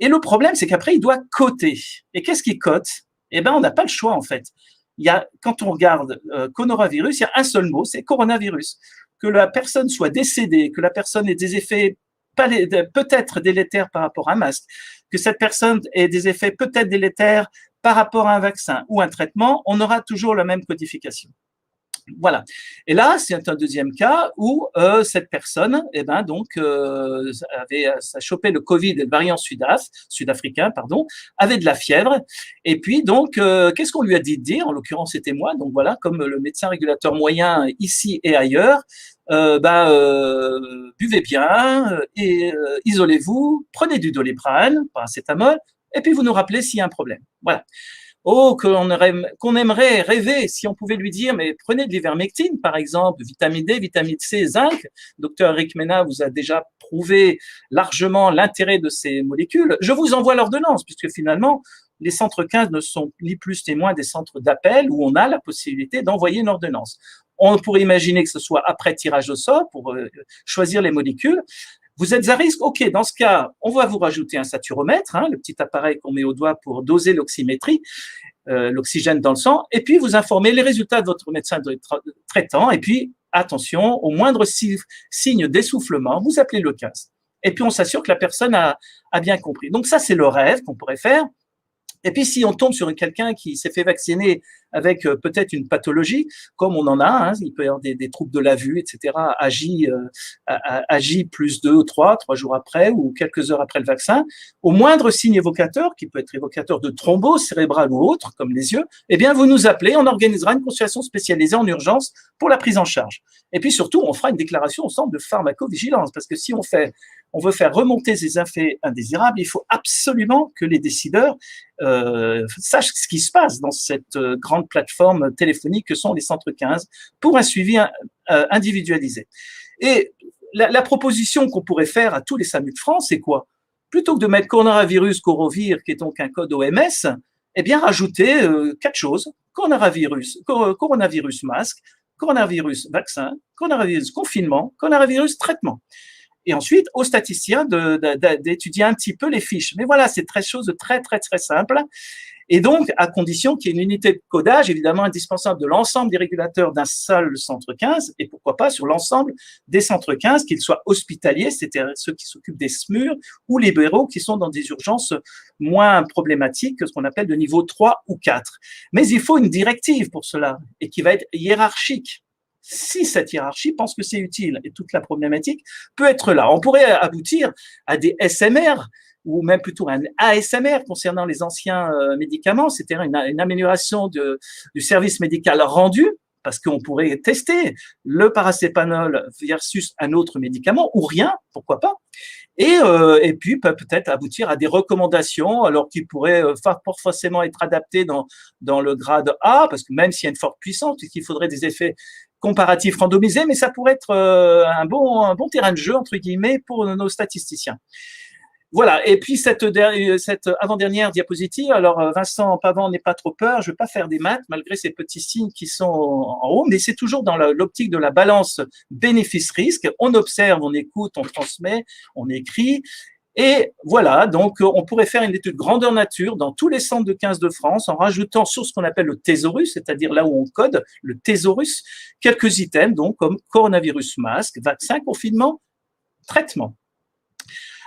Et le problème, c'est qu'après, il doit coter. Et qu'est-ce qu'il cote? Eh ben, on n'a pas le choix, en fait. Quand on regarde coronavirus, il y a un seul mot, c'est coronavirus. Que la personne soit décédée, que la personne ait des effets peut-être délétères par rapport à un masque, que cette personne ait des effets peut-être délétères par rapport à un vaccin ou un traitement, on aura toujours la même codification. Voilà. Et là, c'est un deuxième cas où cette personne, avait chopé le Covid, le variant sud-africain, pardon, avait de la fièvre. Et puis donc, qu'est-ce qu'on lui a dit de dire? En l'occurrence, c'était moi. Donc voilà, comme le médecin régulateur moyen ici et ailleurs, buvez bien et isolez-vous, prenez du Doliprane, paracétamol, et puis vous nous rappelez s'il y a un problème. Voilà. Oh, qu'on aimerait rêver si on pouvait lui dire, mais prenez de l'ivermectine, par exemple, vitamine D, vitamine C, zinc. Docteur Eric Mena vous a déjà prouvé largement l'intérêt de ces molécules. Je vous envoie l'ordonnance, puisque finalement, les centres 15 ne sont ni plus ni moins des centres d'appel où on a la possibilité d'envoyer une ordonnance. On pourrait imaginer que ce soit après tirage au sort pour choisir les molécules. Vous êtes à risque? Ok, dans ce cas, on va vous rajouter un saturomètre, le petit appareil qu'on met au doigt pour doser l'oxymétrie, l'oxygène dans le sang, et puis vous informez les résultats de votre médecin traitant, et puis, attention, au moindre signe d'essoufflement, vous appelez le 15. Et puis, on s'assure que la personne a bien compris. Donc ça, c'est le rêve qu'on pourrait faire. Et puis, si on tombe sur quelqu'un qui s'est fait vacciner avec peut-être une pathologie, comme on en a, il peut y avoir des troubles de la vue, etc., agit plus 2 ou 3 jours après ou quelques heures après le vaccin, au moindre signe évocateur, qui peut être évocateur de thrombose cérébrale ou autre, comme les yeux, eh bien, vous nous appelez, on organisera une consultation spécialisée en urgence pour la prise en charge. Et puis surtout, on fera une déclaration au centre de pharmacovigilance, parce que si on veut faire remonter ces effets indésirables, il faut absolument que les décideurs sachent ce qui se passe dans cette grande plateforme téléphonique que sont les centres 15 pour un suivi individualisé. Et la proposition qu'on pourrait faire à tous les SAMU de France, c'est quoi? Plutôt que de mettre coronavirus, corovir, qui est donc un code OMS, eh bien rajouter 4 choses: coronavirus masque, coronavirus vaccin, coronavirus confinement, coronavirus traitement. Et ensuite, aux statisticiens d'étudier un petit peu les fiches. Mais voilà, c'est chose de très, très, très simple. Et donc, à condition qu'il y ait une unité de codage, évidemment indispensable de l'ensemble des régulateurs d'un seul centre 15, et pourquoi pas sur l'ensemble des centres 15, qu'ils soient hospitaliers, c'est-à-dire ceux qui s'occupent des SMUR, ou libéraux qui sont dans des urgences moins problématiques, ce qu'on appelle de niveau 3 ou 4. Mais il faut une directive pour cela, et qui va être hiérarchique. Si cette hiérarchie pense que c'est utile, et toute la problématique peut être là. On pourrait aboutir à des SMR, ou même plutôt un ASMR concernant les anciens médicaments, c'est-à-dire une amélioration du service médical rendu, parce qu'on pourrait tester le paracétamol versus un autre médicament, ou rien, pourquoi pas, et puis peut-être aboutir à des recommandations, alors qui pourraient pas forcément être adaptées dans le grade A, parce que même s'il y a une forte puissance, il faudrait des effets comparatifs randomisés, mais ça pourrait être un bon terrain de jeu, entre guillemets, pour nos statisticiens. Voilà, et puis cette avant-dernière diapositive, alors Vincent Pavant n'est pas trop peur, je ne vais pas faire des maths malgré ces petits signes qui sont en haut, mais c'est toujours dans l'optique de la balance bénéfice-risque. On observe, on écoute, on transmet, on écrit. Et voilà, donc on pourrait faire une étude grandeur nature dans tous les centres de 15 de France en rajoutant sur ce qu'on appelle le thésaurus, c'est-à-dire là où on code le thésaurus, quelques items, donc comme coronavirus masque, vaccin, confinement, traitement.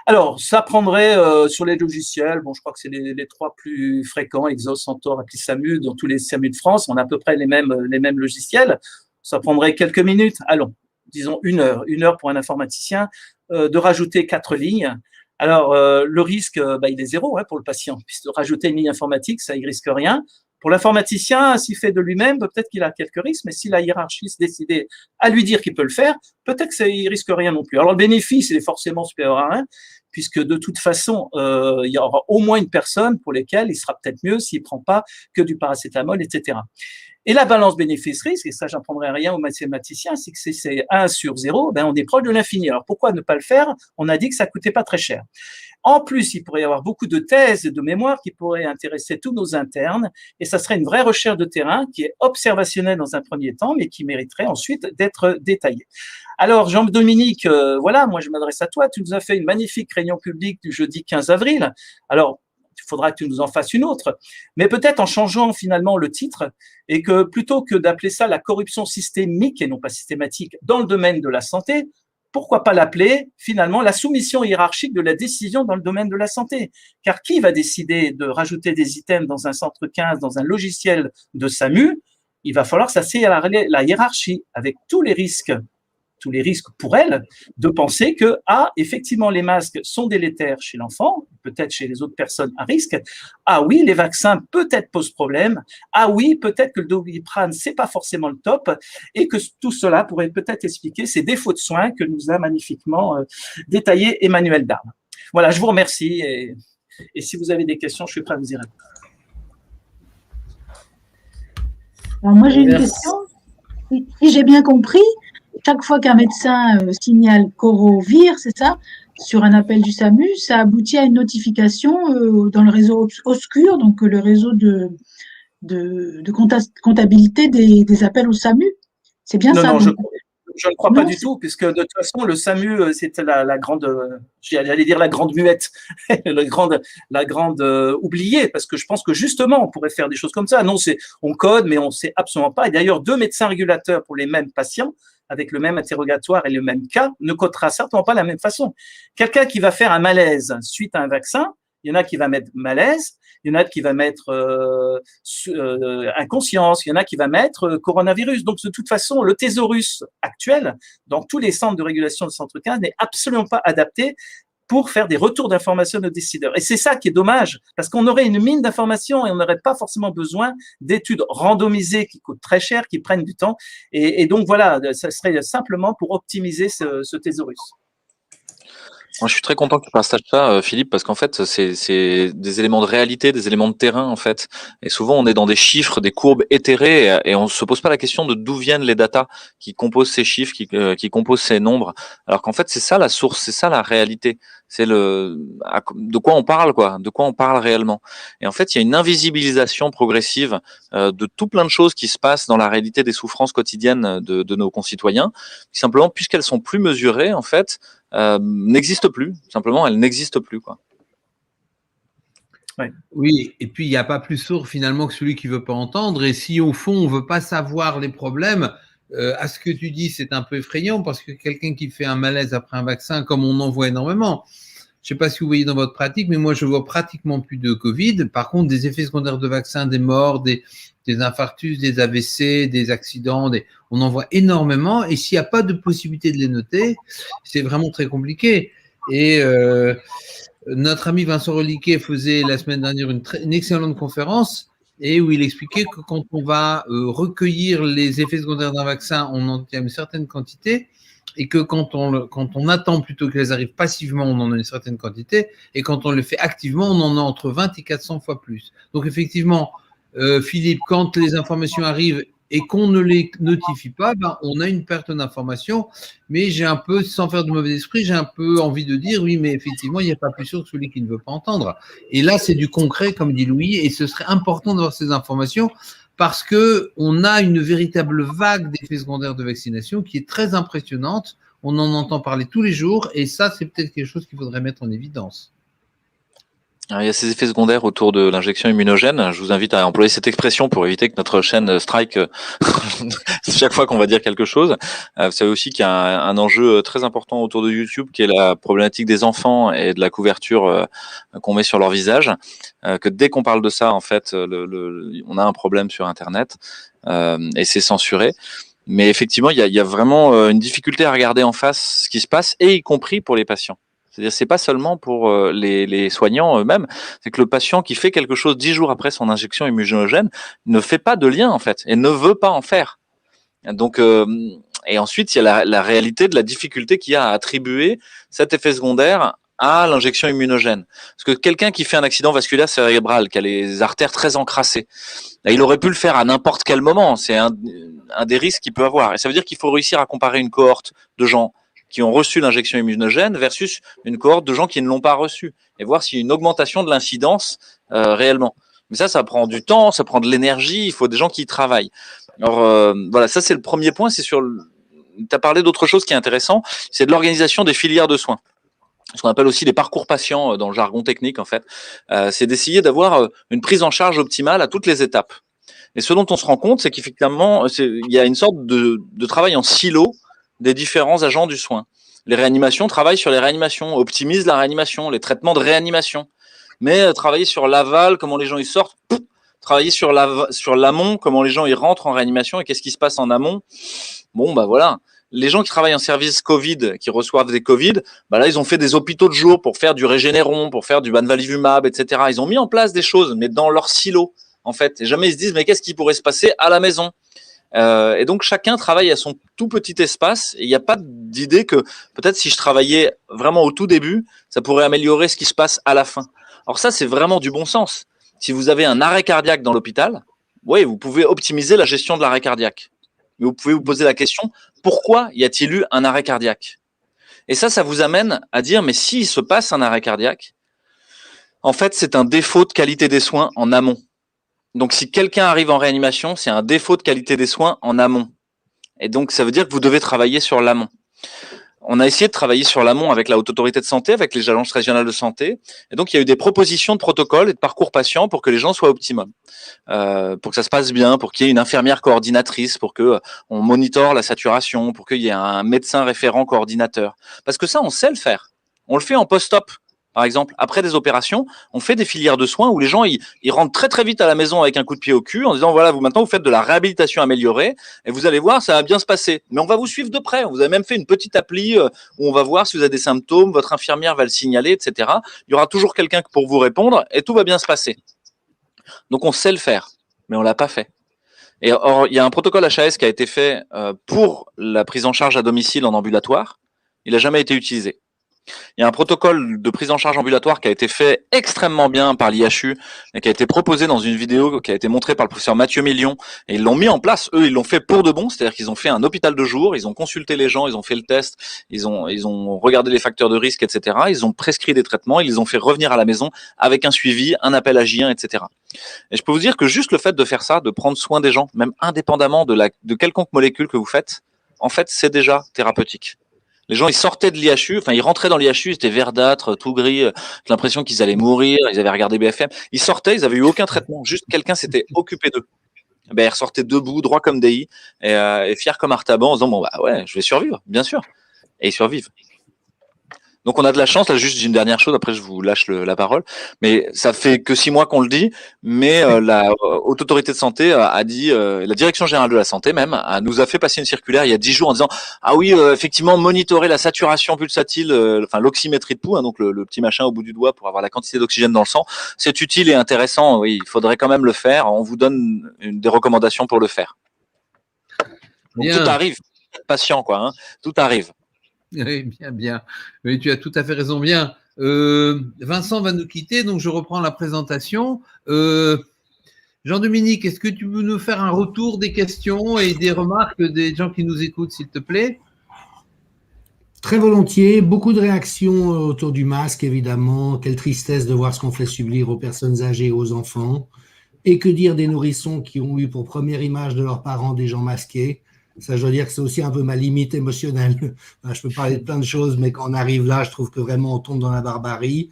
Alors, ça prendrait sur les logiciels, bon, je crois que c'est les 3 plus fréquents, Exos, Centaure, Appli SAMU, dans tous les SAMU de France, on a à peu près les mêmes logiciels. Ça prendrait quelques minutes, allons, disons une heure pour un informaticien, de rajouter 4 lignes. Alors, le risque, il est 0 pour le patient, puisque rajouter une ligne informatique, ça, il risque rien. Pour l'informaticien, s'il fait de lui-même, peut-être qu'il a quelques risques, mais si la hiérarchie se décidait à lui dire qu'il peut le faire, peut-être qu'il risque rien non plus. Alors, le bénéfice, il est forcément supérieur à 1, puisque de toute façon, il y aura au moins une personne pour lesquelles il sera peut-être mieux s'il ne prend pas que du paracétamol, etc. Et la balance bénéfice-risque, et ça, j'apprendrai rien aux mathématiciens, c'est que c'est 1 sur 0, on est proche de l'infini. Alors, pourquoi ne pas le faire? On a dit que ça ne coûtait pas très cher. En plus, il pourrait y avoir beaucoup de thèses et de mémoires qui pourraient intéresser tous nos internes, et ça serait une vraie recherche de terrain qui est observationnelle dans un premier temps, mais qui mériterait ensuite d'être détaillée. Alors, Jean-Dominique, voilà, moi je m'adresse à toi, tu nous as fait une magnifique réunion publique du jeudi 15 avril. Alors, il faudra que tu nous en fasses une autre, mais peut-être en changeant finalement le titre, et que plutôt que d'appeler ça la corruption systémique et non pas systématique dans le domaine de la santé, pourquoi pas l'appeler finalement la soumission hiérarchique de la décision dans le domaine de la santé? Car qui va décider de rajouter des items dans un centre 15, dans un logiciel de SAMU? il va falloir s'asseoir à la hiérarchie avec tous les risques pour elle, de penser que, effectivement, les masques sont délétères chez l'enfant, peut-être chez les autres personnes à risque. Ah oui, les vaccins peut-être posent problème. Ah oui, peut-être que le Doliprane, c'est pas forcément le top, et que tout cela pourrait peut-être expliquer ces défauts de soins que nous a magnifiquement détaillé Emmanuel Darme. Voilà, je vous remercie, et si vous avez des questions, je suis prêt à vous y répondre. Alors moi, j'ai une question. Si j'ai bien compris, chaque fois qu'un médecin signale Corovir, c'est ça, sur un appel du SAMU, ça aboutit à une notification dans le réseau OSCUR, donc le réseau de comptabilité des appels au SAMU. C'est bien ça? Non, je ne crois pas du tout, puisque de toute façon, le SAMU, c'est la grande, j'allais dire la grande muette, la grande oubliée, parce que je pense que justement, on pourrait faire des choses comme ça. Non, on code, mais on ne sait absolument pas. Et d'ailleurs, 2 médecins régulateurs pour les mêmes patients, avec le même interrogatoire et le même cas, ne codera certainement pas de la même façon. Quelqu'un qui va faire un malaise suite à un vaccin, il y en a qui va mettre malaise, il y en a qui va mettre inconscience, il y en a qui va mettre coronavirus. Donc, de toute façon, le thésaurus actuel, dans tous les centres de régulation de centre 15, n'est absolument pas adapté pour faire des retours d'informations aux décideurs. Et c'est ça qui est dommage, parce qu'on aurait une mine d'informations et on n'aurait pas forcément besoin d'études randomisées qui coûtent très cher, qui prennent du temps. Et donc, voilà, ça serait simplement pour optimiser ce thésaurus. Moi, je suis très content que tu partages ça, Philippe, parce qu'en fait, c'est des éléments de réalité, des éléments de terrain, en fait. Et souvent, on est dans des chiffres, des courbes éthérées, et on se pose pas la question de d'où viennent les datas qui composent ces chiffres, qui composent ces nombres. Alors qu'en fait, c'est ça la source, c'est ça la réalité. C'est de quoi on parle, quoi, de quoi on parle réellement. Et en fait, il y a une invisibilisation progressive de tout plein de choses qui se passent dans la réalité des souffrances quotidiennes de nos concitoyens, qui simplement, puisqu'elles sont plus mesurées, en fait, n'existe plus, simplement, elle n'existe plus, quoi. Ouais. Oui, et puis il n'y a pas plus sourd finalement que celui qui ne veut pas entendre. Et si au fond on ne veut pas savoir les problèmes, à ce que tu dis, c'est un peu effrayant parce que quelqu'un qui fait un malaise après un vaccin, comme on en voit énormément, je ne sais pas si vous voyez dans votre pratique, mais moi je vois pratiquement plus de Covid. Par contre, des effets secondaires de vaccins, des morts, des infarctus, des AVC, des accidents, on en voit énormément. Et s'il n'y a pas de possibilité de les noter, c'est vraiment très compliqué. Et notre ami Vincent Reliquet faisait la semaine dernière une excellente conférence et où il expliquait que quand on va recueillir les effets secondaires d'un vaccin, on en tient une certaine quantité et que quand on attend plutôt qu'elles arrivent passivement, on en a une certaine quantité et quand on le fait activement, on en a entre 20 et 400 fois plus. Donc effectivement, Philippe, quand les informations arrivent et qu'on ne les notifie pas, on a une perte d'information. Mais j'ai un peu, sans faire de mauvais esprit, j'ai un peu envie de dire, oui, mais effectivement, il n'y a pas plus sûr que celui qui ne veut pas entendre. Et là, c'est du concret, comme dit Louis, et ce serait important d'avoir ces informations parce qu'on a une véritable vague d'effets secondaires de vaccination qui est très impressionnante. On en entend parler tous les jours, et ça, c'est peut-être quelque chose qu'il faudrait mettre en évidence. Alors, il y a ces effets secondaires autour de l'injection immunogène. Je vous invite à employer cette expression pour éviter que notre chaîne strike chaque fois qu'on va dire quelque chose. Vous savez aussi qu'il y a un enjeu très important autour de YouTube qui est la problématique des enfants et de la couverture qu'on met sur leur visage. Que dès qu'on parle de ça, en fait, on a un problème sur Internet et c'est censuré. Mais effectivement, il y a vraiment une difficulté à regarder en face ce qui se passe, et y compris pour les patients. C'est-à-dire, c'est pas seulement pour les soignants eux-mêmes, c'est que le patient qui fait quelque chose 10 jours après son injection immunogène ne fait pas de lien, en fait, et ne veut pas en faire. Donc, et ensuite, il y a la réalité de la difficulté qu'il y a à attribuer cet effet secondaire à l'injection immunogène. Parce que quelqu'un qui fait un accident vasculaire cérébral, qui a les artères très encrassées, là, il aurait pu le faire à n'importe quel moment. C'est un des risques qu'il peut avoir. Et ça veut dire qu'il faut réussir à comparer une cohorte de gens qui ont reçu l'injection immunogène versus une cohorte de gens qui ne l'ont pas reçue, et voir s'il y a une augmentation de l'incidence réellement. Mais ça prend du temps, ça prend de l'énergie, il faut des gens qui y travaillent. Alors voilà, ça c'est le premier point. C'est sur. Tu as parlé d'autre chose qui est intéressant, c'est de l'organisation des filières de soins. Ce qu'on appelle aussi les parcours patients dans le jargon technique, en fait. C'est d'essayer d'avoir une prise en charge optimale à toutes les étapes. Et ce dont on se rend compte, c'est qu'effectivement, il y a une sorte de travail en silo des différents agents du soin. Les réanimations travaillent sur les réanimations, optimisent la réanimation, les traitements de réanimation. Mais travailler sur l'aval, comment les gens y sortent, Travailler sur l'amont, comment les gens ils rentrent en réanimation et qu'est-ce qui se passe en amont. Bon, bah voilà. Les gens qui travaillent en service Covid, qui reçoivent des Covid, bah là, ils ont fait des hôpitaux de jour pour faire du Régénéron, pour faire du Banvalivumab, etc. Ils ont mis en place des choses, mais dans leur silo, en fait. Et jamais ils se disent, mais qu'est-ce qui pourrait se passer à la maison? Et donc, chacun travaille à son tout petit espace. Et il n'y a pas d'idée que peut-être si je travaillais vraiment au tout début, ça pourrait améliorer ce qui se passe à la fin. Alors ça, c'est vraiment du bon sens. Si vous avez un arrêt cardiaque dans l'hôpital, oui, vous pouvez optimiser la gestion de l'arrêt cardiaque. Mais vous pouvez vous poser la question, pourquoi y a-t-il eu un arrêt cardiaque? Et ça vous amène à dire, mais s'il se passe un arrêt cardiaque, en fait, c'est un défaut de qualité des soins en amont. Donc, si quelqu'un arrive en réanimation, c'est un défaut de qualité des soins en amont. Et donc, ça veut dire que vous devez travailler sur l'amont. On a essayé de travailler sur l'amont avec la Haute Autorité de Santé, avec les agences régionales de santé. Et donc, il y a eu des propositions de protocoles et de parcours patients pour que les gens soient optimum, pour que ça se passe bien, pour qu'il y ait une infirmière coordinatrice, pour que on monitore la saturation, pour qu'il y ait un médecin référent coordinateur. Parce que ça, on sait le faire. On le fait en post-op. Par exemple, après des opérations, on fait des filières de soins où les gens ils rentrent très très vite à la maison avec un coup de pied au cul en disant voilà, maintenant vous faites de la réhabilitation améliorée et vous allez voir, ça va bien se passer. Mais on va vous suivre de près. Vous avez même fait une petite appli où on va voir si vous avez des symptômes, votre infirmière va le signaler, etc. Il y aura toujours quelqu'un pour vous répondre et tout va bien se passer. Donc on sait le faire, mais on l'a pas fait. Et or, il y a un protocole HAS qui a été fait pour la prise en charge à domicile en ambulatoire. Il n'a jamais été utilisé. Il y a un protocole de prise en charge ambulatoire qui a été fait extrêmement bien par l'IHU et qui a été proposé dans une vidéo qui a été montrée par le professeur Mathieu Million. Et ils l'ont mis en place. Eux, ils l'ont fait pour de bon. C'est-à-dire qu'ils ont fait un hôpital de jour, ils ont consulté les gens, ils ont fait le test, ils ont regardé les facteurs de risque, etc. Ils ont prescrit des traitements, ils les ont fait revenir à la maison avec un suivi, un appel à J1, etc. Et je peux vous dire que juste le fait de faire ça, de prendre soin des gens, même indépendamment de quelconque molécule que vous faites, en fait, c'est déjà thérapeutique. Les gens, ils sortaient de l'IHU, enfin, ils rentraient dans l'IHU, ils étaient verdâtres, tout gris, l'impression qu'ils allaient mourir, ils avaient regardé BFM. Ils sortaient, ils avaient eu aucun traitement, juste quelqu'un s'était occupé d'eux. Ben, ils ressortaient debout, droit comme des i, et fiers comme Artaban, en disant, bon, bah ouais, je vais survivre, bien sûr. Et ils survivent. Donc, on a de la chance. Là, juste une dernière chose, après, je vous lâche la parole. Mais ça fait que 6 mois qu'on le dit. Mais la Haute Autorité de Santé a dit, la Direction Générale de la Santé même, nous a fait passer une circulaire il y a 10 jours en disant, ah oui, effectivement, monitorer la saturation pulsatile, enfin l'oxymétrie de pouls, hein, donc le petit machin au bout du doigt pour avoir la quantité d'oxygène dans le sang, c'est utile et intéressant. Oui, il faudrait quand même le faire. On vous donne des recommandations pour le faire. Donc, Bien. tout arrive. Patient, quoi. Hein, tout arrive. Oui, bien, bien. Oui, tu as tout à fait raison. Bien. Vincent va nous quitter, donc je reprends la présentation. Jean-Dominique, est-ce que tu veux nous faire un retour des questions et des remarques des gens qui nous écoutent, s'il te plaît? Très volontiers. Beaucoup de réactions autour du masque, évidemment. Quelle tristesse de voir ce qu'on fait subir aux personnes âgées et aux enfants. Et que dire des nourrissons qui ont eu pour première image de leurs parents des gens masqués. Ça, je dois dire que c'est aussi un peu ma limite émotionnelle. Je peux parler de plein de choses, mais quand on arrive là, je trouve que vraiment on tombe dans la barbarie.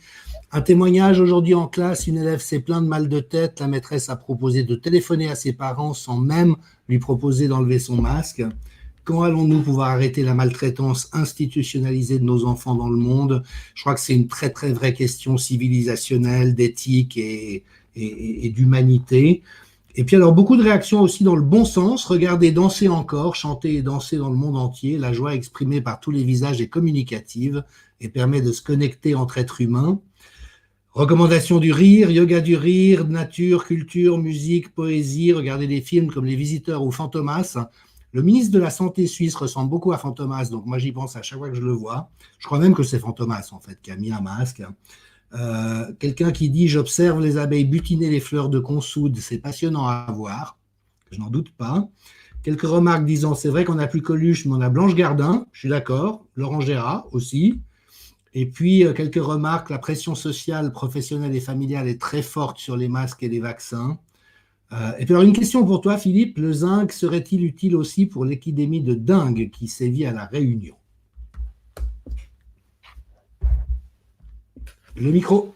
Un témoignage aujourd'hui en classe, une élève s'est plainte de mal de tête. La maîtresse a proposé de téléphoner à ses parents sans même lui proposer d'enlever son masque. Quand allons-nous pouvoir arrêter la maltraitance institutionnalisée de nos enfants dans le monde? Je crois que c'est une très, très vraie question civilisationnelle, d'éthique et d'humanité. Et puis alors, beaucoup de réactions aussi dans le bon sens. Regardez, danser encore, chanter et danser dans le monde entier. La joie exprimée par tous les visages est communicative et permet de se connecter entre êtres humains. Recommandation du rire, yoga du rire, nature, culture, musique, poésie. Regardez des films comme Les Visiteurs ou Fantomas. Le ministre de la Santé suisse ressemble beaucoup à Fantomas, donc moi j'y pense à chaque fois que je le vois. Je crois même que c'est Fantomas en fait qui a mis un masque. Quelqu'un qui dit « J'observe les abeilles butiner les fleurs de consoude, c'est passionnant à voir ». Je n'en doute pas. Quelques remarques disant « C'est vrai qu'on n'a plus Coluche, mais on a Blanche Gardin ». Je suis d'accord. Laurent Gérard aussi. Et puis, quelques remarques. La pression sociale, professionnelle et familiale est très forte sur les masques et les vaccins. Et puis, alors, une question pour toi, Philippe. Le zinc serait-il utile aussi pour l'épidémie de dengue qui sévit à La Réunion? Le micro.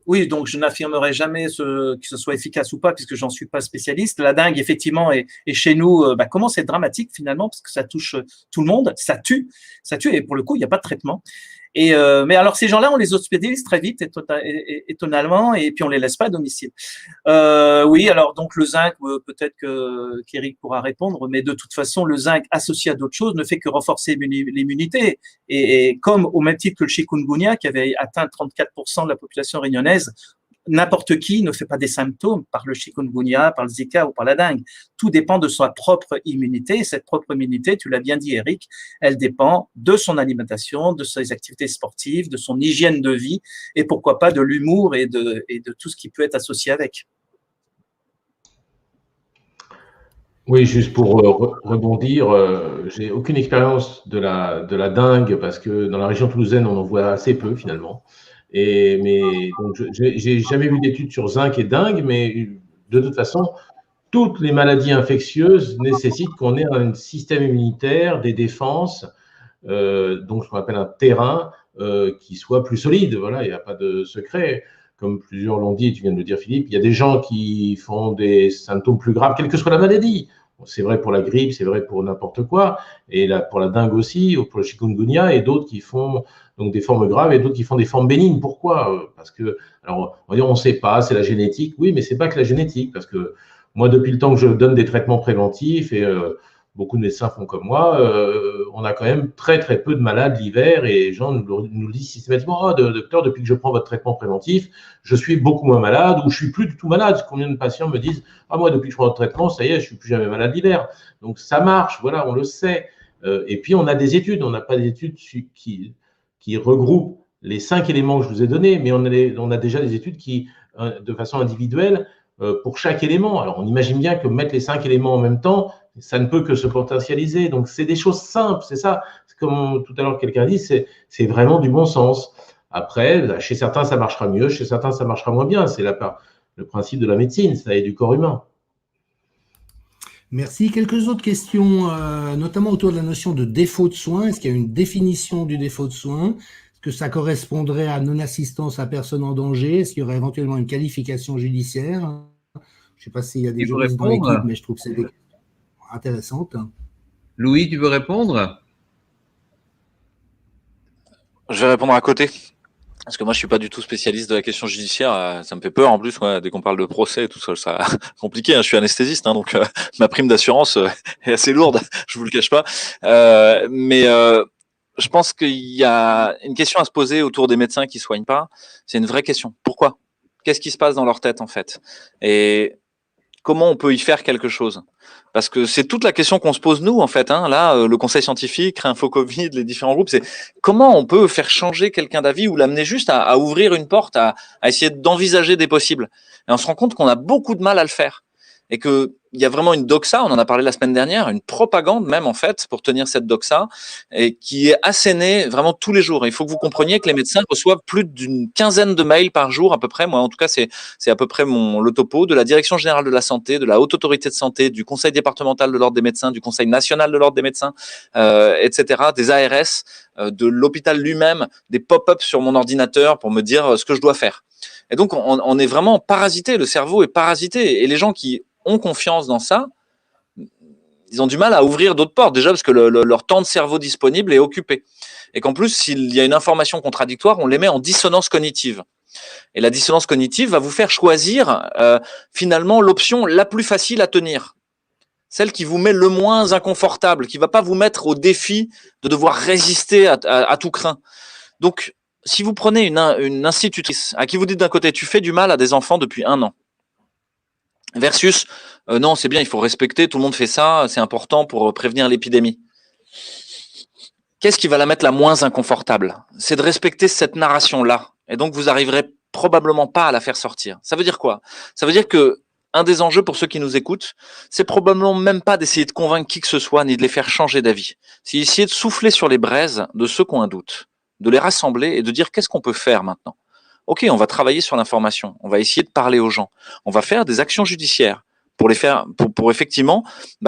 Oui, donc je n'affirmerai jamais que ce soit efficace ou pas, puisque j'en suis pas spécialiste. La dengue, effectivement, est chez nous, comment c'est dramatique finalement, parce que ça touche tout le monde, ça tue, et pour le coup, il n'y a pas de traitement. Mais alors ces gens-là, on les hospitalise très vite, étonnamment, et puis on les laisse pas à domicile. Oui, alors donc le zinc, peut-être qu'Éric pourra répondre, mais de toute façon, le zinc associé à d'autres choses ne fait que renforcer l'immunité. Et comme au même titre que le chikungunya, qui avait atteint 34% de la population réunionnaise, n'importe qui ne fait pas des symptômes par le chikungunya, par le Zika ou par la dengue. Tout dépend de sa propre immunité. Et cette propre immunité, tu l'as bien dit, Eric, elle dépend de son alimentation, de ses activités sportives, de son hygiène de vie et pourquoi pas de l'humour et de tout ce qui peut être associé avec. Oui, juste pour rebondir, j'ai aucune expérience de la dengue parce que dans la région toulousaine, on en voit assez peu finalement. Donc, j'ai jamais vu d'études sur zinc et dengue, mais de toute façon, toutes les maladies infectieuses nécessitent qu'on ait un système immunitaire, des défenses, donc ce qu'on appelle un terrain qui soit plus solide. Voilà, il n'y a pas de secret. Comme plusieurs l'ont dit, et tu viens de le dire, Philippe, il y a des gens qui font des symptômes plus graves, quelle que soit la maladie. C'est vrai pour la grippe, c'est vrai pour n'importe quoi, et là, pour la dengue aussi, ou pour le chikungunya, et d'autres qui font donc des formes graves et d'autres qui font des formes bénignes. Pourquoi? Parce que, alors, on va dire, on ne sait pas, c'est la génétique. Oui, mais c'est pas que la génétique, parce que moi, depuis le temps que je donne des traitements préventifs, et beaucoup de médecins font comme moi, on a quand même très, très peu de malades l'hiver, et les gens nous le disent systématiquement, oh, docteur, depuis que je prends votre traitement préventif, je suis beaucoup moins malade, ou je suis plus du tout malade. Combien de patients me disent, ah, moi, depuis que je prends votre traitement, ça y est, je suis plus jamais malade l'hiver. Donc, ça marche, voilà, on le sait. Et puis, on a des études, on n'a pas d'études qui regroupent les 5 éléments que je vous ai donnés, mais on a déjà des études qui, de façon individuelle, pour chaque élément. Alors, on imagine bien que mettre les 5 éléments en même temps, ça ne peut que se potentialiser. Donc, c'est des choses simples, c'est ça. Comme tout à l'heure quelqu'un dit, c'est vraiment du bon sens. Après, chez certains, ça marchera mieux, chez certains, ça marchera moins bien. C'est le principe de la médecine, ça et du corps humain. Merci. Quelques autres questions, notamment autour de la notion de défaut de soins. Est-ce qu'il y a une définition du défaut de soins? Est-ce que ça correspondrait à non-assistance à personne en danger? Est-ce qu'il y aurait éventuellement une qualification judiciaire? Je ne sais pas s'il y a des juristes dans l'équipe, mais je trouve que c'est intéressant. Louis, tu veux répondre? Je vais répondre à côté. Parce que moi, je suis pas du tout spécialiste de la question judiciaire. Ça me fait peur en plus, dès qu'on parle de procès et tout ça. Ça compliqué. Je suis anesthésiste, donc ma prime d'assurance est assez lourde. Je vous le cache pas. Mais je pense qu'il y a une question à se poser autour des médecins qui soignent pas. C'est une vraie question. Pourquoi? Qu'est-ce qui se passe dans leur tête en fait? Et comment on peut y faire quelque chose? Parce que c'est toute la question qu'on se pose nous en fait. Là, le conseil scientifique, Réinfo Covid, les différents groupes, c'est comment on peut faire changer quelqu'un d'avis ou l'amener juste à ouvrir une porte, à essayer d'envisager des possibles. Et on se rend compte qu'on a beaucoup de mal à le faire. Et que il y a vraiment une doxa, on en a parlé la semaine dernière, une propagande même en fait pour tenir cette doxa, et qui est assénée vraiment tous les jours. Et il faut que vous compreniez que les médecins reçoivent plus d'une quinzaine de mails par jour à peu près. Moi en tout cas c'est à peu près le topo de la Direction générale de la santé, de la Haute Autorité de santé, du Conseil départemental de l'ordre des médecins, du Conseil national de l'ordre des médecins, etc., des ARS, de l'hôpital lui-même, des pop-ups sur mon ordinateur pour me dire ce que je dois faire. Et donc on est vraiment parasité, le cerveau est parasité, et les gens qui ont confiance dans ça, ils ont du mal à ouvrir d'autres portes, déjà parce que leur temps de cerveau disponible est occupé. Et qu'en plus, s'il y a une information contradictoire, on les met en dissonance cognitive. Et la dissonance cognitive va vous faire choisir finalement l'option la plus facile à tenir. Celle qui vous met le moins inconfortable, qui ne va pas vous mettre au défi de devoir résister à tout craint. Donc, si vous prenez une institutrice à qui vous dites d'un côté, tu fais du mal à des enfants depuis 1 an, versus non, c'est bien, il faut respecter, tout le monde fait ça, c'est important pour prévenir l'épidémie. Qu'est-ce qui va la mettre la moins inconfortable? C'est de respecter cette narration-là. Et donc, vous arriverez probablement pas à la faire sortir. Ça veut dire quoi? Ça veut dire que un des enjeux pour ceux qui nous écoutent, c'est probablement même pas d'essayer de convaincre qui que ce soit, ni de les faire changer d'avis. C'est essayer de souffler sur les braises de ceux qui ont un doute, de les rassembler et de dire qu'est-ce qu'on peut faire maintenant? Ok, on va travailler sur l'information, on va essayer de parler aux gens, on va faire des actions judiciaires pour les faire, pour effectivement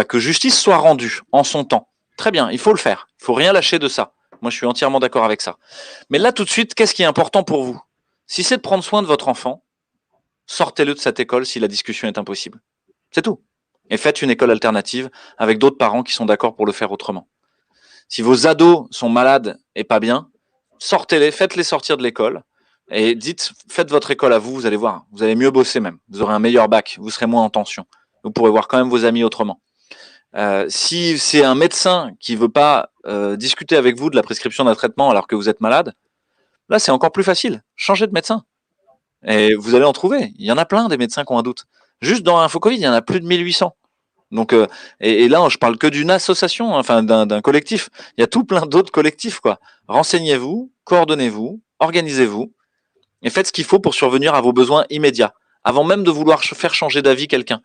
que justice soit rendue en son temps. Très bien, il faut le faire, il faut rien lâcher de ça. Moi, je suis entièrement d'accord avec ça. Mais là, tout de suite, qu'est-ce qui est important pour vous? Si c'est de prendre soin de votre enfant, sortez-le de cette école si la discussion est impossible. C'est tout. Et faites une école alternative avec d'autres parents qui sont d'accord pour le faire autrement. Si vos ados sont malades et pas bien, sortez-les, faites-les sortir de l'école et faites votre école à vous, vous allez voir, vous allez mieux bosser même, vous aurez un meilleur bac, vous serez moins en tension, vous pourrez voir quand même vos amis autrement. Si c'est un médecin qui veut pas discuter avec vous de la prescription d'un traitement alors que vous êtes malade, là c'est encore plus facile, changez de médecin. Et vous allez en trouver, il y en a plein des médecins qui ont un doute. Juste dans InfoCovid, il y en a plus de 1800. Donc, et là, je parle que d'une association, enfin d'un collectif. Il y a tout plein d'autres collectifs, quoi. Renseignez-vous, coordonnez-vous, organisez-vous et faites ce qu'il faut pour survenir à vos besoins immédiats, avant même de vouloir faire changer d'avis quelqu'un.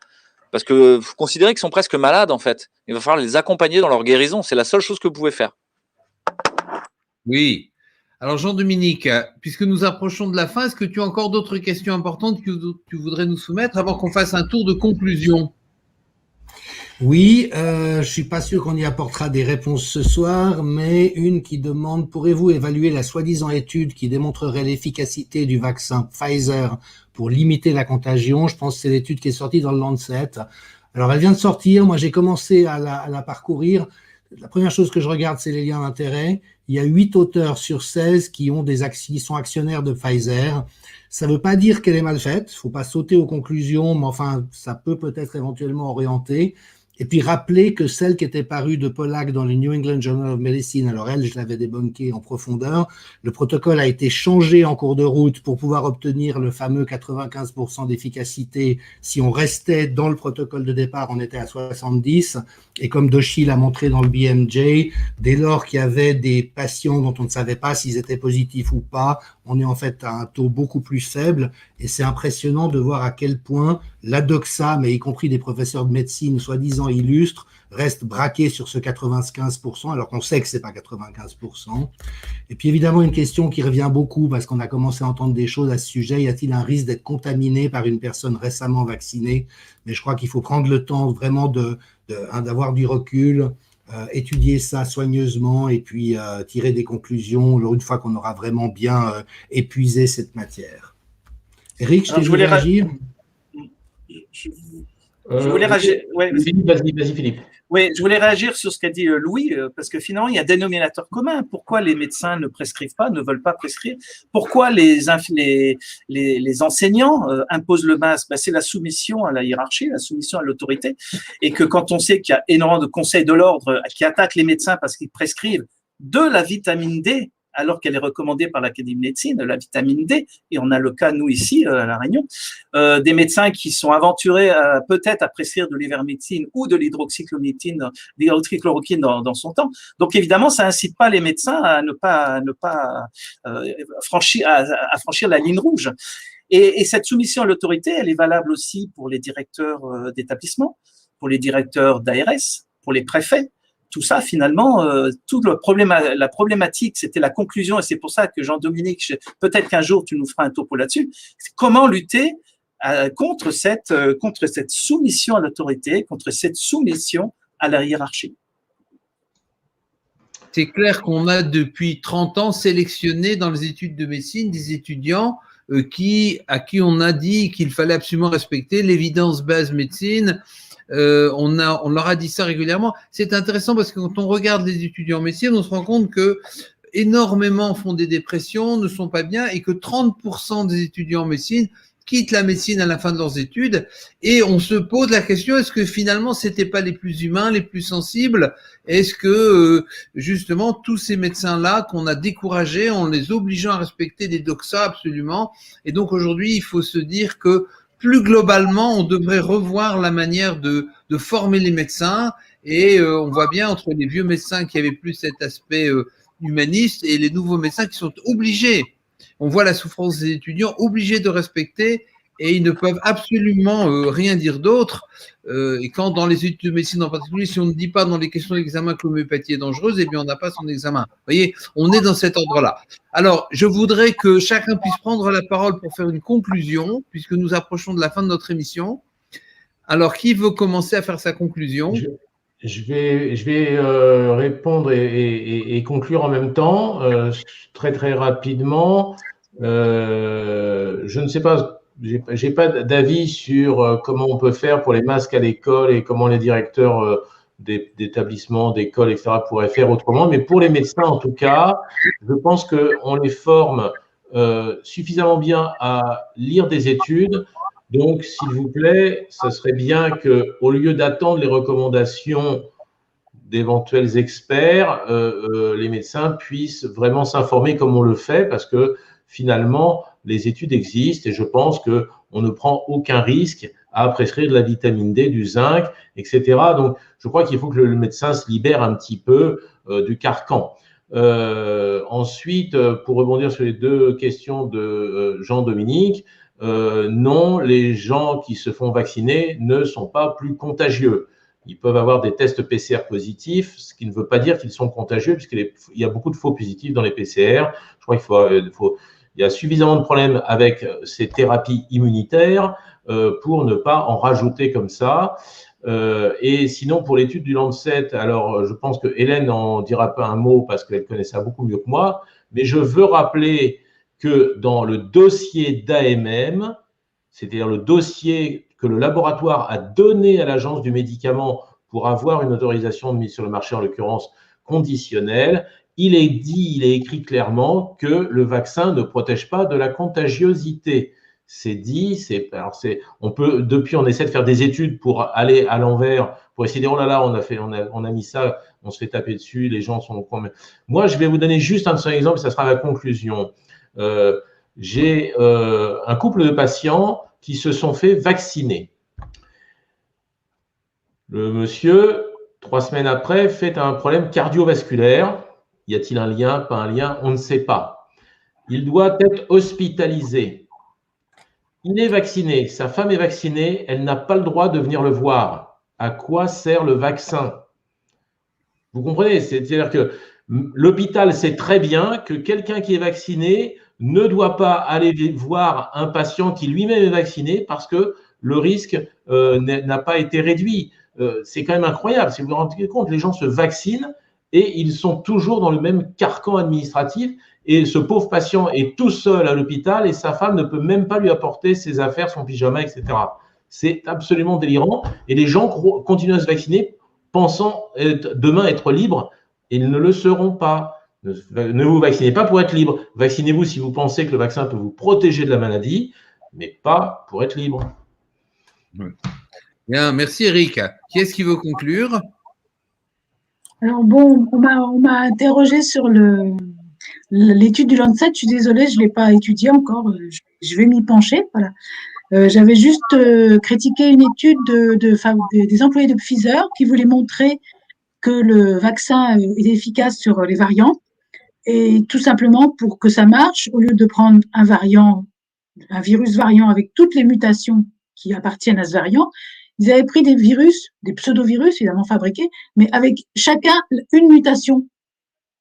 Parce que vous considérez qu'ils sont presque malades, en fait. Il va falloir les accompagner dans leur guérison. C'est la seule chose que vous pouvez faire. Oui. Alors, Jean-Dominique, puisque nous approchons de la fin, est-ce que tu as encore d'autres questions importantes que tu voudrais nous soumettre avant qu'on fasse un tour de conclusion? Oui, je suis pas sûr qu'on y apportera des réponses ce soir, mais une qui demande, pourrez-vous évaluer la soi-disant étude qui démontrerait l'efficacité du vaccin Pfizer pour limiter la contagion? Je pense que c'est l'étude qui est sortie dans le Lancet. Alors, elle vient de sortir. Moi, j'ai commencé à la parcourir. La première chose que je regarde, c'est les liens d'intérêt. Il y a 8 auteurs sur 16 qui sont actionnaires de Pfizer. Ça ne veut pas dire qu'elle est mal faite. Il ne faut pas sauter aux conclusions, mais enfin, ça peut peut-être éventuellement orienter. Et puis rappeler que celle qui était parue de Pollack dans le New England Journal of Medicine, alors elle, je l'avais débunkée en profondeur, le protocole a été changé en cours de route pour pouvoir obtenir le fameux 95% d'efficacité. Si on restait dans le protocole de départ, on était à 70%. Et comme Doshi l'a montré dans le BMJ, dès lors qu'il y avait des patients dont on ne savait pas s'ils étaient positifs ou pas, on est en fait à un taux beaucoup plus faible. Et c'est impressionnant de voir à quel point la doxa, mais y compris des professeurs de médecine soi-disant illustres, restent braqués sur ce 95%, alors qu'on sait que c'est pas 95%. Et puis évidemment, une question qui revient beaucoup, parce qu'on a commencé à entendre des choses à ce sujet, y a-t-il un risque d'être contaminé par une personne récemment vaccinée? Mais je crois qu'il faut prendre le temps vraiment d'avoir du recul, étudier ça soigneusement et puis tirer des conclusions une fois qu'on aura vraiment bien épuisé cette matière. Eric, je t'ai vu réagir. Je voulais réagir. Ouais, vas-y, Philippe. Oui, je voulais réagir sur ce qu'a dit Louis, parce que finalement, il y a un dénominateur commun. Pourquoi les médecins ne prescrivent pas, ne veulent pas prescrire? Pourquoi les enseignants imposent le masque? C'est la soumission à la hiérarchie, la soumission à l'autorité. Et que quand on sait qu'il y a énormément de conseils de l'ordre qui attaquent les médecins parce qu'ils prescrivent de la vitamine D, alors qu'elle est recommandée par l'Académie de médecine, la vitamine D, et on a le cas, nous, ici, à La Réunion, des médecins qui sont aventurés peut-être à prescrire de l'ivermectine ou de l'hydroxychloroquine dans son temps. Donc, évidemment, ça incite pas les médecins à ne pas franchir la ligne rouge. Et cette soumission à l'autorité, elle est valable aussi pour les directeurs d'établissement, pour les directeurs d'ARS, pour les préfets. Tout ça, finalement, la problématique, c'était la conclusion, et c'est pour ça que Jean-Dominique, peut-être qu'un jour tu nous feras un topo là-dessus, c'est comment lutter contre cette soumission à l'autorité, contre cette soumission à la hiérarchie. C'est clair qu'on a depuis 30 ans sélectionné dans les études de médecine des étudiants à qui on a dit qu'il fallait absolument respecter l'évidence-base médecine. On leur a dit ça régulièrement. C'est intéressant parce que quand on regarde les étudiants en médecine, on se rend compte que énormément font des dépressions, ne sont pas bien, et que 30% des étudiants en médecine quittent la médecine à la fin de leurs études. Et on se pose la question, est-ce que finalement c'était pas les plus humains, les plus sensibles? Est-ce que justement tous ces médecins-là qu'on a découragés, en les obligeant à respecter des doxas absolument? Et donc aujourd'hui, il faut se dire que plus globalement, on devrait revoir la manière de former les médecins, et on voit bien entre les vieux médecins qui avaient plus cet aspect humaniste et les nouveaux médecins qui sont obligés. On voit la souffrance des étudiants, obligés de respecter, et ils ne peuvent absolument rien dire d'autre. Et quand dans les études de médecine en particulier, si on ne dit pas dans les questions d'examen que l'homéopathie est dangereuse, eh bien on n'a pas son examen. Vous voyez, on est dans cet ordre-là. Alors, je voudrais que chacun puisse prendre la parole pour faire une conclusion, puisque nous approchons de la fin de notre émission. Alors, qui veut commencer à faire sa conclusion? Je vais répondre et conclure en même temps, très très rapidement. Je ne sais pas. J'ai pas d'avis sur comment on peut faire pour les masques à l'école et comment les directeurs d'établissements, d'écoles, etc. pourraient faire autrement. Mais pour les médecins, en tout cas, je pense qu'on les forme suffisamment bien à lire des études. Donc, s'il vous plaît, ce serait bien qu'au lieu d'attendre les recommandations d'éventuels experts, les médecins puissent vraiment s'informer comme on le fait, parce que finalement, les études existent et je pense qu'on ne prend aucun risque à prescrire de la vitamine D, du zinc, etc. Donc, je crois qu'il faut que le médecin se libère un petit peu du carcan. Ensuite, pour rebondir sur les deux questions de Jean-Dominique, non, les gens qui se font vacciner ne sont pas plus contagieux. Ils peuvent avoir des tests PCR positifs, ce qui ne veut pas dire qu'ils sont contagieux, puisqu'il y a beaucoup de faux positifs dans les PCR. Je crois il y a suffisamment de problèmes avec ces thérapies immunitaires pour ne pas en rajouter comme ça. Et sinon, pour l'étude du Lancet, alors je pense que Hélène n'en dira pas un mot parce qu'elle connaît ça beaucoup mieux que moi, mais je veux rappeler que dans le dossier d'AMM, c'est-à-dire le dossier que le laboratoire a donné à l'agence du médicament pour avoir une autorisation de mise sur le marché, en l'occurrence conditionnelle, il est écrit clairement que le vaccin ne protège pas de la contagiosité. C'est dit, depuis on essaie de faire des études pour aller à l'envers, pour essayer de dire, oh là là, on a mis ça, on se fait taper dessus, les gens sont... Moi, je vais vous donner juste un seul exemple, ça sera la conclusion. J'ai un couple de patients qui se sont fait vacciner. Le monsieur, 3 semaines après, fait un problème cardiovasculaire. Y a-t-il un lien, pas un lien? On ne sait pas. Il doit être hospitalisé. Il est vacciné, sa femme est vaccinée, elle n'a pas le droit de venir le voir. À quoi sert le vaccin? Vous comprenez? C'est-à-dire que l'hôpital sait très bien que quelqu'un qui est vacciné ne doit pas aller voir un patient qui lui-même est vacciné parce que le risque n'a pas été réduit. C'est quand même incroyable. Si vous vous rendez compte, les gens se vaccinent et ils sont toujours dans le même carcan administratif. Et ce pauvre patient est tout seul à l'hôpital et sa femme ne peut même pas lui apporter ses affaires, son pyjama, etc. C'est absolument délirant. Et les gens continuent à se vacciner pensant demain être libres. Ils ne le seront pas. Ne vous vaccinez pas pour être libre. Vaccinez-vous si vous pensez que le vaccin peut vous protéger de la maladie, mais pas pour être libre. Bien, merci Eric. Qui est-ce qui veut conclure? Alors bon, on m'a interrogé sur l'étude du Lancet. Je suis désolée, je ne l'ai pas étudiée encore. Je vais m'y pencher. Voilà. J'avais juste critiqué une étude des employés de Pfizer qui voulait montrer que le vaccin est efficace sur les variants. Et tout simplement, pour que ça marche, au lieu de prendre un virus variant avec toutes les mutations qui appartiennent à ce variant, ils avaient pris des virus, des pseudovirus évidemment fabriqués, mais avec chacun une mutation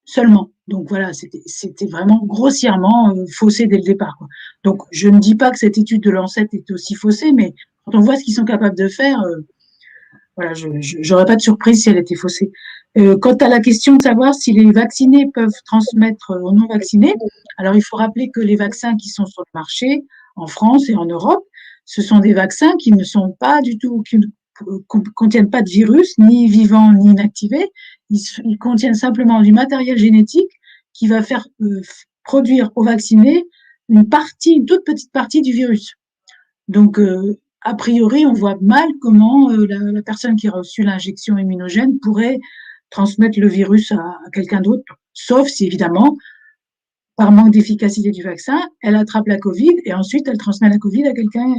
seulement. Donc voilà, c'était vraiment grossièrement faussé dès le départ, quoi. Donc je ne dis pas que cette étude de Lancet est aussi faussée, mais quand on voit ce qu'ils sont capables de faire, voilà, j'aurais pas de surprise si elle était faussée. Quant à la question de savoir si les vaccinés peuvent transmettre aux non-vaccinés, alors il faut rappeler que les vaccins qui sont sur le marché en France et en Europe, ce sont des vaccins qui ne sont pas du tout, qui ne contiennent pas de virus, ni vivants ni inactivés. Ils contiennent simplement du matériel génétique qui va faire produire aux vaccinés une toute petite partie du virus. Donc, a priori, on voit mal comment la personne qui a reçu l'injection immunogène pourrait transmettre le virus à quelqu'un d'autre, sauf si, évidemment, par manque d'efficacité du vaccin, elle attrape la Covid et ensuite elle transmet la Covid à quelqu'un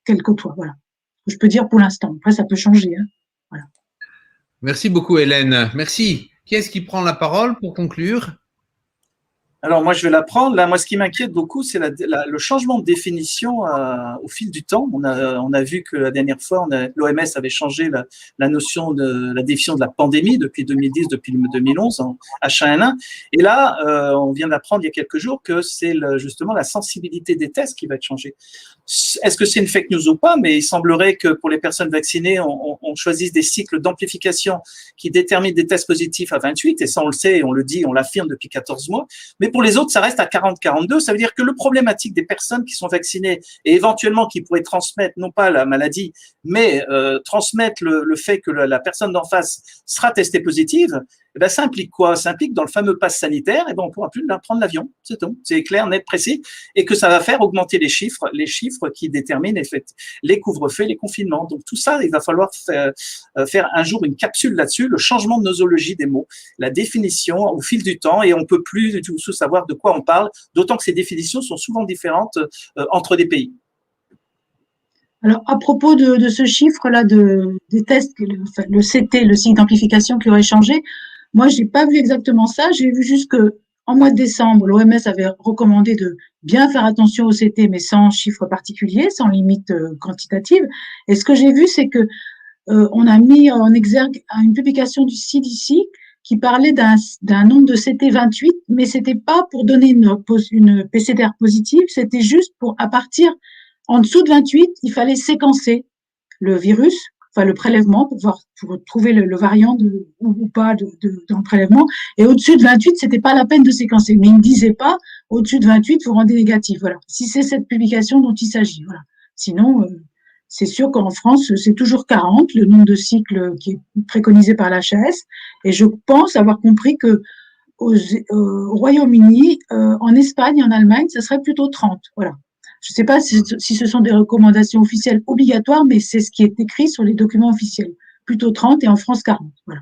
qu'elle côtoie. Voilà. Je peux dire pour l'instant. Après, ça peut changer. Hein. Voilà. Merci beaucoup, Hélène. Merci. Qui est-ce qui prend la parole pour conclure? Alors, moi, je vais la prendre. Là, moi, ce qui m'inquiète beaucoup, c'est le changement de définition au fil du temps. On a vu que la dernière fois, l'OMS avait changé la notion de la définition de la pandémie depuis 2010, depuis 2011, en H1N1. Et là, on vient d'apprendre il y a quelques jours que c'est justement la sensibilité des tests qui va être changée. Est-ce que c'est une fake news ou pas? Mais il semblerait que pour les personnes vaccinées, on choisisse des cycles d'amplification qui déterminent des tests positifs à 28. Et ça, on le sait, on le dit, on l'affirme depuis 14 mois. Mais pour les autres, ça reste à 40-42. Ça veut dire que le problématique des personnes qui sont vaccinées et éventuellement qui pourraient transmettre, non pas la maladie, mais transmettre le fait que la personne d'en face sera testée positive, eh ben, ça implique quoi? Ça implique dans le fameux pass sanitaire, eh ben, on ne pourra plus prendre l'avion. C'est tout. C'est clair, net, précis. Et que ça va faire augmenter les chiffres qui déterminent les couvre-feux, les confinements. Donc, tout ça, il va falloir faire un jour une capsule là-dessus, le changement de nosologie des mots, la définition au fil du temps, et on ne peut plus du tout savoir de quoi on parle, d'autant que ces définitions sont souvent différentes entre des pays. Alors, à propos de ce chiffre-là des tests, le CT, le signe d'amplification qui aurait changé, moi, je n'ai pas vu exactement ça. J'ai vu juste que en mois de décembre, l'OMS avait recommandé de bien faire attention au CT, mais sans chiffre particulier, sans limite quantitative. Et ce que j'ai vu, c'est que on a mis en exergue une publication du CDC qui parlait d'un nombre de CT 28, mais c'était pas pour donner une PCR positive, c'était juste pour, à partir, en dessous de 28, il fallait séquencer le virus, enfin le prélèvement pour trouver le variant ou pas dans le prélèvement. Et au-dessus de 28, c'était pas la peine de séquencer. Mais il ne disait pas, au-dessus de 28, vous rendez négatif. Voilà. Si c'est cette publication dont il s'agit. Voilà. Sinon, c'est sûr qu'en France, c'est toujours 40, le nombre de cycles qui est préconisé par l'HAS. Et je pense avoir compris que au Royaume-Uni, en Espagne et en Allemagne, ça serait plutôt 30. Voilà. Je ne sais pas si ce sont des recommandations officielles obligatoires, mais c'est ce qui est écrit sur les documents officiels. Plutôt 30 et en France 40. Voilà.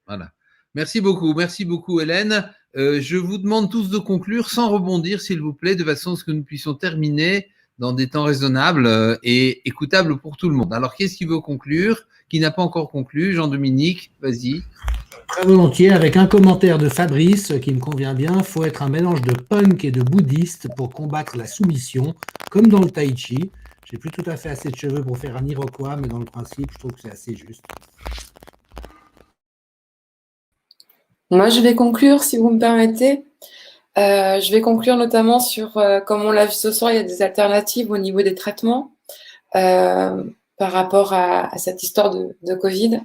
Voilà. Merci beaucoup Hélène. Je vous demande tous de conclure sans rebondir, s'il vous plaît, de façon à ce que nous puissions terminer dans des temps raisonnables et écoutables pour tout le monde. Alors, qu'est-ce qui veut conclure? Qui n'a pas encore conclu? Jean-Dominique, vas-y. Très volontiers, avec un commentaire de Fabrice qui me convient bien. Il faut être un mélange de punk et de bouddhiste pour combattre la soumission, comme dans le tai chi. J'ai plus tout à fait assez de cheveux pour faire un iroquois, mais dans le principe, je trouve que c'est assez juste. Moi, je vais conclure, si vous me permettez. Je vais conclure notamment sur, comme on l'a vu ce soir, il y a des alternatives au niveau des traitements par rapport à cette histoire de Covid.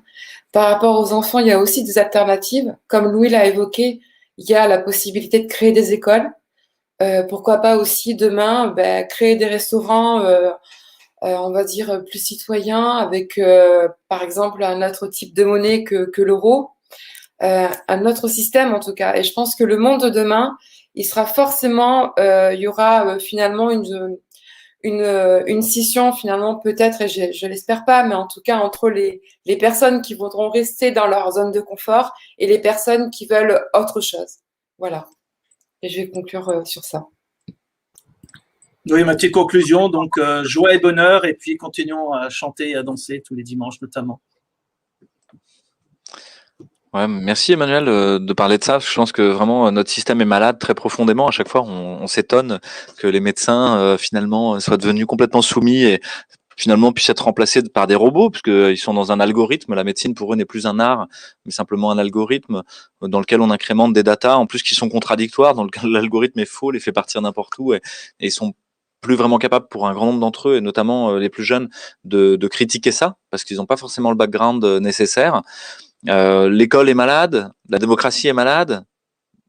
Par rapport aux enfants, il y a aussi des alternatives. Comme Louis l'a évoqué, il y a la possibilité de créer des écoles. Pourquoi pas aussi demain créer des restaurants, on va dire, plus citoyens, avec par exemple un autre type de monnaie que l'euro. Un autre système en tout cas. Et je pense que le monde de demain, il sera forcément, il y aura finalement une scission finalement peut-être, et je l'espère pas, mais en tout cas entre les personnes qui voudront rester dans leur zone de confort et les personnes qui veulent autre chose. Voilà. Et je vais conclure sur ça. Oui, ma petite conclusion, donc joie et bonheur, et puis continuons à chanter et à danser tous les dimanches notamment. Ouais, merci Emmanuel de parler de ça. Je pense que vraiment notre système est malade très profondément. À chaque fois, on s'étonne que les médecins finalement soient devenus complètement soumis et finalement puissent être remplacés par des robots, puisqu'ils sont dans un algorithme. La médecine pour eux n'est plus un art, mais simplement un algorithme dans lequel on incrémente des datas, en plus qui sont contradictoires, dans lequel l'algorithme est faux, les fait partir n'importe où et ils sont plus vraiment capables pour un grand nombre d'entre eux, et notamment les plus jeunes, de critiquer ça, parce qu'ils n'ont pas forcément le background nécessaire. L'école est malade, la démocratie est malade,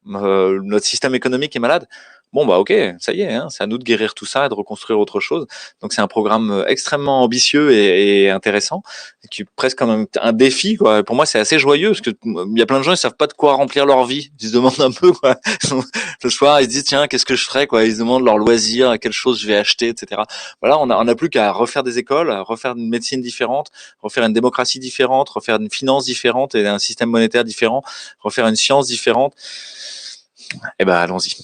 notre système économique est malade. Bon, bah ok, ça y est, hein, c'est à nous de guérir tout ça et de reconstruire autre chose. Donc c'est un programme extrêmement ambitieux et intéressant, qui est presque comme un défi, quoi. Pour moi, c'est assez joyeux, parce que il y a plein de gens, ils savent pas de quoi remplir leur vie. Ils se demandent un peu, quoi. Le soir, ils se disent, tiens, qu'est-ce que je ferais, quoi. Ils se demandent leur loisir, quelle chose je vais acheter, etc. Voilà, on a plus qu'à refaire des écoles, refaire une médecine différente, refaire une démocratie différente, refaire une finance différente et un système monétaire différent, refaire une science différente. Eh ben, allons-y.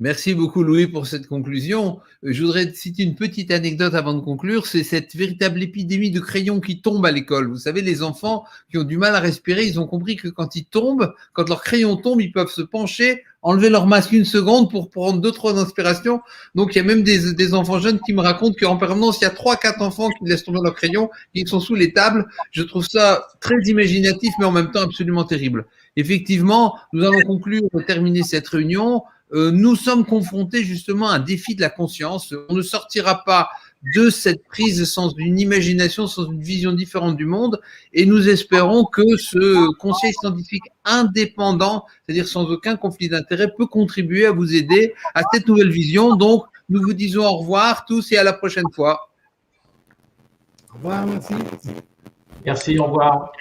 Merci beaucoup Louis pour cette conclusion. Je voudrais citer une petite anecdote avant de conclure, c'est cette véritable épidémie de crayons qui tombent à l'école. Vous savez, les enfants qui ont du mal à respirer, ils ont compris que quand ils tombent, quand leurs crayons tombent, ils peuvent se pencher, enlever leur masque une seconde pour prendre 2-3 inspirations. Donc il y a même des enfants jeunes qui me racontent qu'en permanence, il y a 3-4 enfants qui laissent tomber leurs crayons, qui sont sous les tables. Je trouve ça très imaginatif, mais en même temps absolument terrible. Effectivement, nous allons conclure et terminer cette réunion. Nous sommes confrontés justement à un défi de la conscience. On ne sortira pas de cette prise de sens, d'une imagination, sans une vision différente du monde. Et nous espérons que ce conseil scientifique indépendant, c'est-à-dire sans aucun conflit d'intérêt, peut contribuer à vous aider à cette nouvelle vision. Donc, nous vous disons au revoir tous et à la prochaine fois. Au revoir, merci. Merci, au revoir.